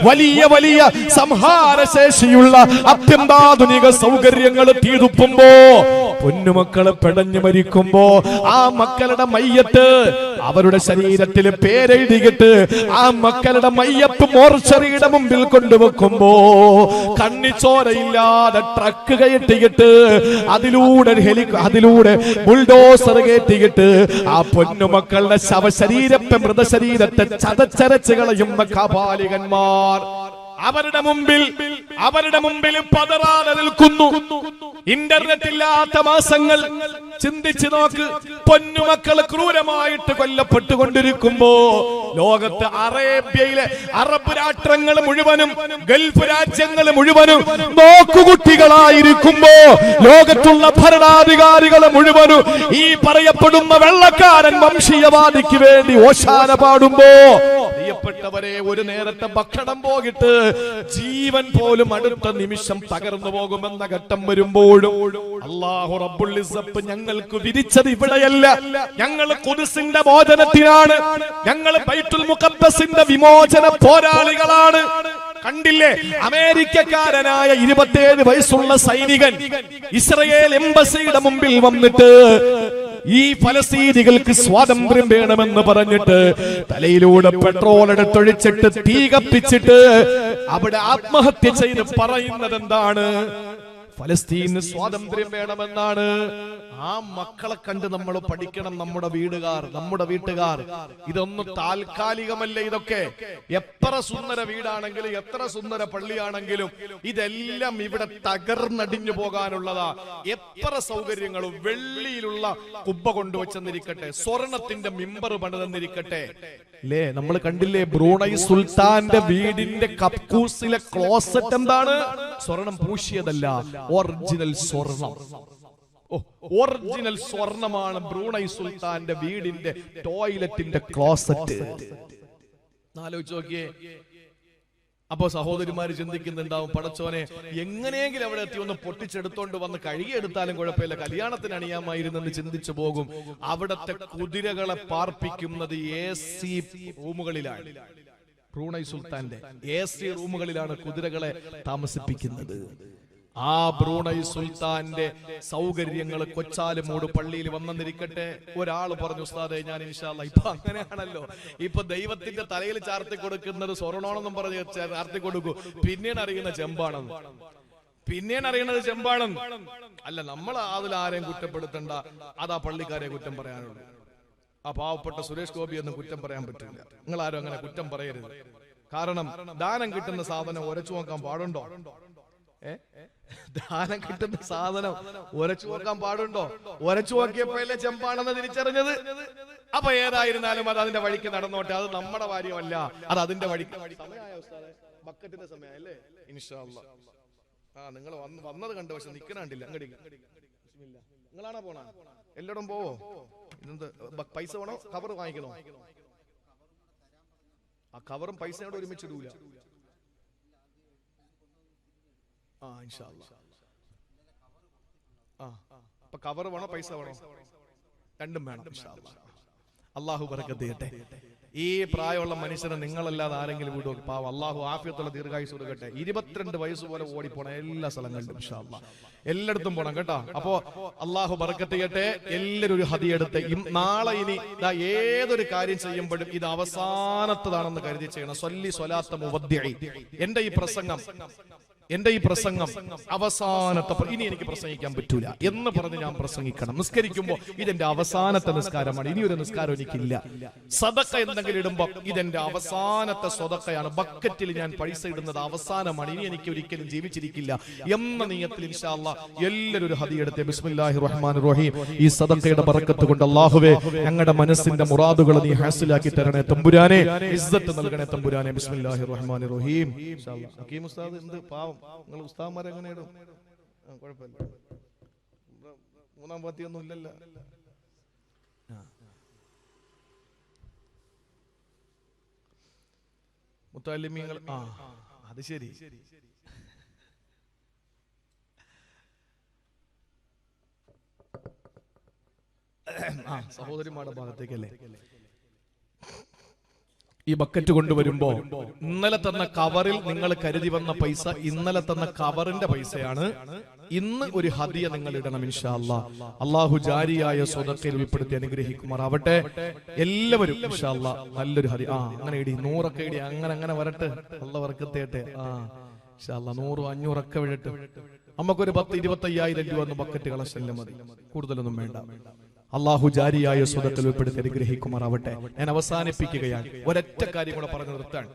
Speaker 1: വലിയ വലിയ സംഹാരശേഷിയുള്ള അത്യന്താധുനിക സൗകര്യങ്ങൾ തീ തുപ്പുമ്പോ പൊന്നുമക്കള് പെടഞ്ഞു മരിക്കുമ്പോ ആ മക്കളുടെ മയ്യത്ത് അവരുടെ ശരീരത്തിൽ പേരെഴുതിയിട്ട് ആ മക്കളുടെ മയ്യത്ത് മോർച്ചറിയുടെ മുമ്പിൽ കൊണ്ടുവെക്കുമ്പോ കണ്ണിച്ചോരയില്ലാതെ ട്രക്ക് കയറ്റിയിട്ട് അതിലൂടെ ബുൾഡോസർ കയറ്റിയിട്ട് ആ പൊന്നുമക്കളുടെ ശവശരീരത്തെ മൃതശരീരത്തെ ചതച്ചരച്ച് കളയുന്ന കാപാലികന്മാർ അവരുടെ മുമ്പിൽ പതറാതെ നിൽക്കുന്നു. ഇന്റർനെറ്റ് ഇല്ലാത്ത മാസങ്ങൾ ചിന്തിച്ചു നോക്ക്. പൊന്നുമക്കൾ ക്രൂരമായിട്ട് കൊല്ലപ്പെട്ടുകൊണ്ടിരിക്കുമ്പോ ലോകത്ത് അറേബ്യയിലെ അറബ് രാഷ്ട്രങ്ങൾ മുഴുവനും ഗൾഫ് രാജ്യങ്ങൾ മുഴുവനും നോക്കുകുട്ടികളായിരിക്കുമ്പോ ലോകത്തുള്ള ഭരണാധികാരികൾ മുഴുവനും ഈ പറയപ്പെടുന്ന വെള്ളക്കാരൻ വംശീയവാദിക്ക് വേണ്ടി ഓശാന പാടുമ്പോ പ്രിയപ്പെട്ടവരെ ഒരു നേരത്തെ ഭക്ഷണം പോയിട്ട് ജീവൻ പോലും അടുത്ത നിമിഷം തകർന്നു പോകുമെന്ന ഘട്ടം വരുമ്പോഴും അല്ലാഹു റബ്ബുൽ ഇസ്സത്ത് ഞങ്ങൾക്ക് വിധിച്ചത് ഇവിടെയല്ല. ഞങ്ങൾ ഖുദ്സിന്റെ മോചനത്തിനാണ്, ഞങ്ങൾ ബൈത്തുൽ മുഖദ്ദസിന്റെ വിമോചന പോരാളികളാണ്. കണ്ടില്ലേ, അമേരിക്കക്കാരനായ 27 വയസ്സുള്ള സൈനികൻ ഇസ്രയേൽ എംബസിയുടെ മുമ്പിൽ വന്നിട്ട് ഈ ഫലസ്തീനികൾക്ക് സ്വാതന്ത്ര്യം വേണമെന്ന് പറഞ്ഞിട്ട് തലയിലൂടെ പെട്രോൾ എടുത്തൊഴിച്ചിട്ട് തീ കത്തിച്ചിട്ട് അവിടെ ആത്മഹത്യ ചെയ്ത് പറയുന്നത് എന്താണ്? ഫലസ്തീന് സ്വാതന്ത്ര്യം വേണമെന്നാണ്. ആ മക്കളെ കണ്ട് നമ്മൾ പഠിക്കണം. നമ്മുടെ വീട്ടുകാർ ഇതൊന്നും താൽക്കാലികമല്ല. ഇതൊക്കെ എത്ര സുന്ദര വീടാണെങ്കിലും എത്ര സുന്ദര പള്ളിയാണെങ്കിലും ഇതെല്ലാം ഇവിടെ തകർന്നടിഞ്ഞു പോകാനുള്ളതാ. എത്ര സൗകര്യങ്ങളും വെള്ളിയിലുള്ള കുബ്ബ കൊണ്ടുവച്ചെന്നിരിക്കട്ടെ, സ്വർണത്തിന്റെ മിമ്പർ പണിതെന്നിരിക്കട്ടെ, അല്ലേ? നമ്മൾ കണ്ടില്ലേ ബ്രൂണൈ സുൽത്താന്റെ വീടിന്റെ കക്കൂസിലെ ക്ലോസറ്റ് എന്താണ്? സ്വർണം പൂശിയതല്ല, ഒറിജിനൽ സ്വർണം. ഒറിജിനൽ സ്വർണമാണ് ബ്രൂണൈ സുൽത്താന്റെ വീടിന്റെ ടോയ്ലറ്റിന്റെ ക്ലോസറ്റ്. ആലോചിച്ച് നോക്കിയേ. അപ്പൊ സഹോദരിമാര് ചിന്തിക്കുന്നുണ്ടാവും, പടച്ചോനെ എങ്ങനെയെങ്കിലും അവിടെ എത്തി ഒന്ന് പൊട്ടിച്ചെടുത്തോണ്ട് വന്ന് കഴുകിയെടുത്താലും കുഴപ്പമില്ല, കല്യാണത്തിന് അണിയാമായിരുന്നെന്ന് ചിന്തിച്ചു പോകും. അവിടത്തെ കുതിരകളെ പാർപ്പിക്കുന്നത് AC റൂമുകളിലാണ്. ബ്രൂണൈ സുൽത്താന്റെ AC റൂമുകളിലാണ് കുതിരകളെ താമസിപ്പിക്കുന്നത്. ആ ബ്രൂണൈ സുൽത്താന്റെ സൗകര്യങ്ങൾ കൊച്ചാലുമൂട് പള്ളിയിൽ വന്നെന്നിരിക്കട്ടെ. ഒരാൾ പറഞ്ഞു, ഉസ്താദേ ഞാൻ ഇൻഷാ അല്ലാഹ്, ഇപ്പൊ അങ്ങനെയാണല്ലോ, ഇപ്പൊ ദൈവത്തിന്റെ തലയിൽ ചാർത്തി കൊടുക്കുന്നത് സ്വർണ്ണോണെന്നും പറഞ്ഞ് ചാർത്തി കൊടുക്കും, പിന്നീട് അറിയുന്ന ചെമ്പാണെന്ന്. അല്ല, നമ്മൾ അതിൽ ആരെയും കുറ്റപ്പെടുത്തണ്ട, അതാ പള്ളിക്കാരെ കുറ്റം പറയാനുള്ളൂ. ആ പാവപ്പെട്ട സുരേഷ് ഗോപിയൊന്നും കുറ്റം പറയാൻ പറ്റില്ല. നിങ്ങൾ ആരും അങ്ങനെ കുറ്റം പറയരുത്. കാരണം ദാനം കിട്ടുന്ന സാധനം ഉരച്ചു നോക്കാൻ പാടുണ്ടോ? ദാനം കിട്ടുന്ന സാധനം ഉരച്ചു നോക്കാൻ പാടുണ്ടോ? ഉരച്ചു നോക്കിയപ്പോഴല്ലേ ചെമ്പാണെന്ന് തിരിച്ചറിഞ്ഞത്. അപ്പൊ ഏതായിരുന്നാലും അത് അതിന്റെ വഴിക്ക് നടന്നോട്ടെ, അത് നമ്മുടെ കാര്യമല്ല, അത് അതിന്റെ വഴിക്ക്. ബക്കറ്റിന്റെ സമയല്ലേ ഇൻഷാ അല്ലാഹ്. നിങ്ങൾ വന്നത് കണ്ടു, പക്ഷെ നിൽക്കണില്ല. നിങ്ങളാണോ പോണ? എല്ലായിടും പോവോ? ഇതെന്ത് പൈസ വേണോ? കവർ വാങ്ങിക്കണോ? ആ കവറും പൈസയോട് ഒരുമിച്ചിടൂല. ഇൻഷാ അല്ലാഹ്. അപ്പൊ കവർ വേണോ പൈസ വേണോ? രണ്ടും വേണം ഇൻഷാ അല്ലാഹ്. അള്ളാഹു ബറക്കത്ത് ചെയ്യട്ടെ. ഈ പ്രായമുള്ള മനുഷ്യനെ നിങ്ങളല്ലാതെ ആരെങ്കിലും വിടുവോ? പാവം, അള്ളാഹു ആഫിയത്തുള്ള ദീർഘായുസ് കൊടുക്കട്ടെ. 22 വയസ്സ് പോലെ ഓടിപ്പോണം എല്ലാ സ്ഥലങ്ങളിലും ഇൻഷാ അല്ലാഹ്. എല്ലായിടത്തും പോണം കേട്ടോ. അപ്പോ അള്ളാഹു ബറക്കത്ത് ചെയ്യട്ടെ. എല്ലാവരും ഒരു ഹദിയ എടുത്ത് നാളെ ഇനി ഏതൊരു കാര്യം ചെയ്യുമ്പോഴും ഇത് അവസാനത്തതാണെന്ന് കരുതി ചെയ്യണം. സ്വല്ലി സ്വലാത്ത മുവദ്ദിഇ. എന്റെ ഈ പ്രസംഗം അവസാനത്തെ, ഇനി എനിക്ക് പ്രസംഗിക്കാൻ പറ്റൂല എന്ന് പറഞ്ഞ് ഞാൻ പ്രസംഗിക്കണം. നിസ്കരിക്കുമ്പോ ഇതെന്റെ അവസാനത്തെ നിസ്കാരമാണ്, ഇനിയൊരു നിസ്കാരം എനിക്കില്ല. സദഖ എന്തെങ്കിലും ഇടുമ്പോ ഇതെന്റെ അവസാനത്തെ സ്വതക്കയാണ്, ബക്കറ്റിൽ ഞാൻ പൈസ ഇടുന്നത് അവസാനമാണ്, ഇനി എനിക്ക് ഒരിക്കലും ജീവിച്ചിരിക്കില്ല എന്ന നിയത്തിൽ ഇൻഷാ അല്ലാഹ് എല്ലാവരും ഒരു ഹദിയ എടുത്തേ. ബിസ്മില്ലാഹിർ റഹ്മാനിർ റഹീം. ഈ സദഖയുടെ ബറക്കത്ത് കൊണ്ട് അല്ലാഹുവേ ഞങ്ങളുടെ മനസ്സിന്റെ മുറാദുകൾ നീ ഹാസിലാക്കി തരണേ തമ്പുരാനെ. ഇസ്സത്ത് നൽകണേ തമ്പുരാനെ. ബിസ്മില്ലാഹിർ റഹ്മാനിർ റഹീം. ഇൻഷാ അല്ലാഹ്. ഹക്കീം ഉസ്താദ് എന്ത് പാവം, നിങ്ങൾ ഉസ്താദ്മാരെ എങ്ങനെ ഇടും? കുഴപ്പമില്ല, മൂന്നാം പാത്തിയൊന്നും ഇല്ലല്ലോ. മുത്തല്ലിമീങ്ങൾ, അത് ശരി. സഹോദരിമാരുടെ ഭാഗത്തേക്കല്ലേ ഈ ബക്കറ്റ് കൊണ്ടുവരുമ്പോ ഇന്നലെ തന്ന കവറിൽ നിങ്ങൾ കരുതി വന്ന പൈസ ഇന്നലെ തന്ന കവറിന്റെ പൈസയാണ്. ഇന്ന് ഒരു ഹദിയ നിങ്ങൾ ഇടണം ഇൻഷാ അല്ലാഹ്. അല്ലാഹു ജാരിയായ സ്വതക്കയിൽ ഉൾപ്പെടുത്തി അനുഗ്രഹിക്കുമാറാവട്ടെ എല്ലാവരും ഇൻഷാ അല്ലാഹ്. നല്ലൊരു ഹദിയ അങ്ങനെ ഇടി, 100 ഒക്കെ ഇടി, അങ്ങനെ വരട്ടെ. അല്ലാഹു ബർക്കത്തേട്ടെ. ഇൻഷാ അല്ലാഹ് 100 500 ഒക്കെ വിടട്ടെ. നമുക്കൊരു 10-25,000 രൂപ ഒന്ന് ബക്കറ്റ് കളശല്യം മതി, കൂടുതലൊന്നും വേണ്ട. അള്ളാഹു ജാരിയായ സ്വതത്തിൽ ഉൾപ്പെടുത്തി അനുഗ്രഹിക്കുമാറാവട്ടെ. ഞാൻ അവസാനിപ്പിക്കുകയാണ്. ഒരൊറ്റ കാര്യം കൂടെ പറഞ്ഞു നിർത്താൻ.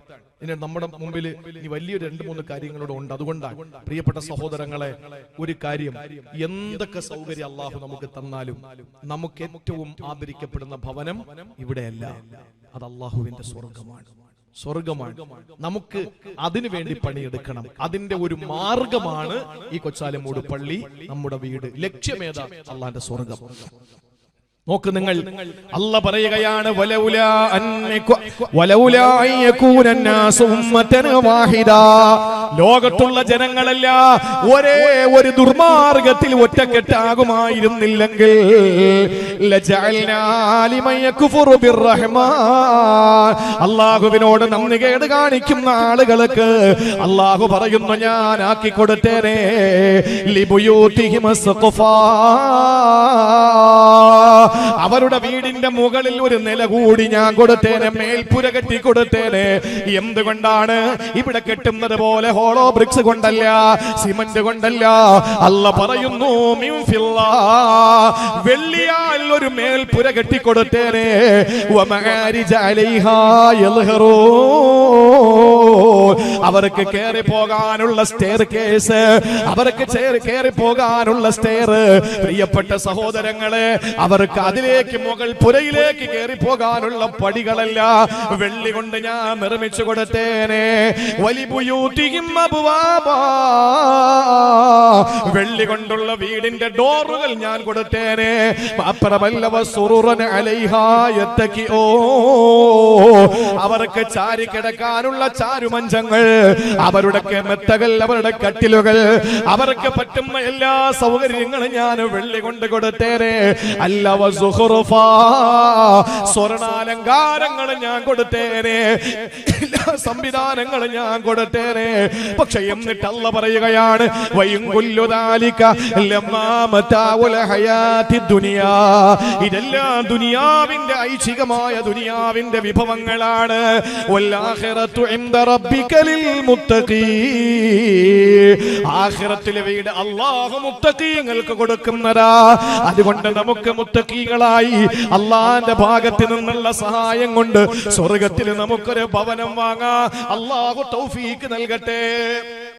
Speaker 1: ഇനി നമ്മുടെ മുമ്പിൽ ഇനി വലിയൊരു 2-3 കാര്യങ്ങളോട് ഉണ്ട്. അതുകൊണ്ടാണ് പ്രിയപ്പെട്ട സഹോദരങ്ങളെ, ഒരു കാര്യം, എന്തൊക്കെ സൗകര്യം അള്ളാഹു നമുക്ക് തന്നാലും നമുക്ക് ഏറ്റവും ആദരിക്കപ്പെടുന്ന ഭവനം ഇവിടെയല്ല, അത് അള്ളാഹുവിന്റെ സ്വർഗമാണ്. നമുക്ക് അതിനു വേണ്ടി പണിയെടുക്കണം. അതിന്റെ ഒരു മാർഗമാണ് ഈ കൊച്ചാലമൂട് പള്ളി, നമ്മുടെ വീട്. ലക്ഷ്യമേതാ? അള്ളാന്റെ സ്വർഗം. നോക്ക് നിങ്ങൾ, അല്ല പറയുകയാണ്, ലോകത്തുള്ള ജനങ്ങളല്ല ഒരേ ഒരു ദുർമാർഗത്തിൽ ഒറ്റക്കെട്ടാകുമായിരുന്നില്ലെങ്കിൽ അള്ളാഹുവിനോട് നന്ദികേട് കാണിക്കുന്ന ആളുകൾക്ക് അള്ളാഹു പറയുന്നു, ഞാൻ ആക്കി കൊടുത്തേനെ അവരുടെ വീടിന്റെ മുകളിൽ ഒരു നില കൂടി ഞാൻ കൊടുത്തേനെ, മേൽപ്പുര കെട്ടി കൊടുത്തേനെ. എന്തുകൊണ്ടാണ്? ഇവിടെ കെട്ടുന്നത് പോലെ ഹോളോ ബ്രിക്സ് കൊണ്ടല്ല, സിമന്റ് കൊണ്ടല്ല. അല്ല പറയുന്നു, വെള്ളിയാൽ ഒരു മേൽപ്പുര കെട്ടിക്കൊടുത്തേനെ. അവർക്ക് കയറി പോകാനുള്ള സ്റ്റെയർ കേസ്, അവർക്ക് കയറി പോകാനുള്ള സ്റ്റെയർ. പ്രിയപ്പെട്ട സഹോദരങ്ങളെ, അവർക്ക് അതിലേക്ക് മുകൾ പുരയിലേക്ക് കയറി പോകാനുള്ള പടികളല്ല, വെള്ളി കൊണ്ട് ഞാൻ നിർമ്മിച്ചു കൊടുത്തേനെ. വെള്ളി കൊണ്ടുള്ള വീടിന്റെ ഡോറുകൾ ഞാൻ കൊടുത്തേനെ. അവർക്ക് ചാരി കിടക്കാനുള്ള ചാരുമഞ്ചങ്ങൾ, അവരുടെ മെത്തകൾ, അവരുടെ കട്ടിലുകൾ, അവർക്ക് പറ്റുന്ന എല്ലാ സൗകര്യങ്ങളും ഞാൻ വെള്ളി കൊണ്ട് കൊടുത്തേനെ. അല്ല സ്വർണാലങ്കാരങ്ങൾ ഞാൻ കൊടുത്തേനെ, എല്ലാ സംവിധാനങ്ങളും ഞാൻ കൊടുത്തേനെ. പക്ഷെ എന്നിട്ട് അല്ല പറയുകയാണ്, ഇതെല്ലാം ദുനിയാവിന്റെ ഐച്ഛികമായ ദുനിയാവിന്റെ വിഭവങ്ങളാണ്. ആഖിറത്തിലെ വീട് അല്ലാഹു മുത്തഖീങ്ങൾക്ക് കൊടുക്കുന്നതാ. അതുകൊണ്ട് നമുക്ക് മുത്തഖീകളായി അള്ളാന്റെ ഭാഗത്ത് നിന്നുള്ള സഹായം കൊണ്ട് സ്വർഗത്തിൽ നമുക്കൊരു ഭവനം വാങ്ങാം. അല്ലാഹു തൗഫീക്ക് നൽകട്ടെ.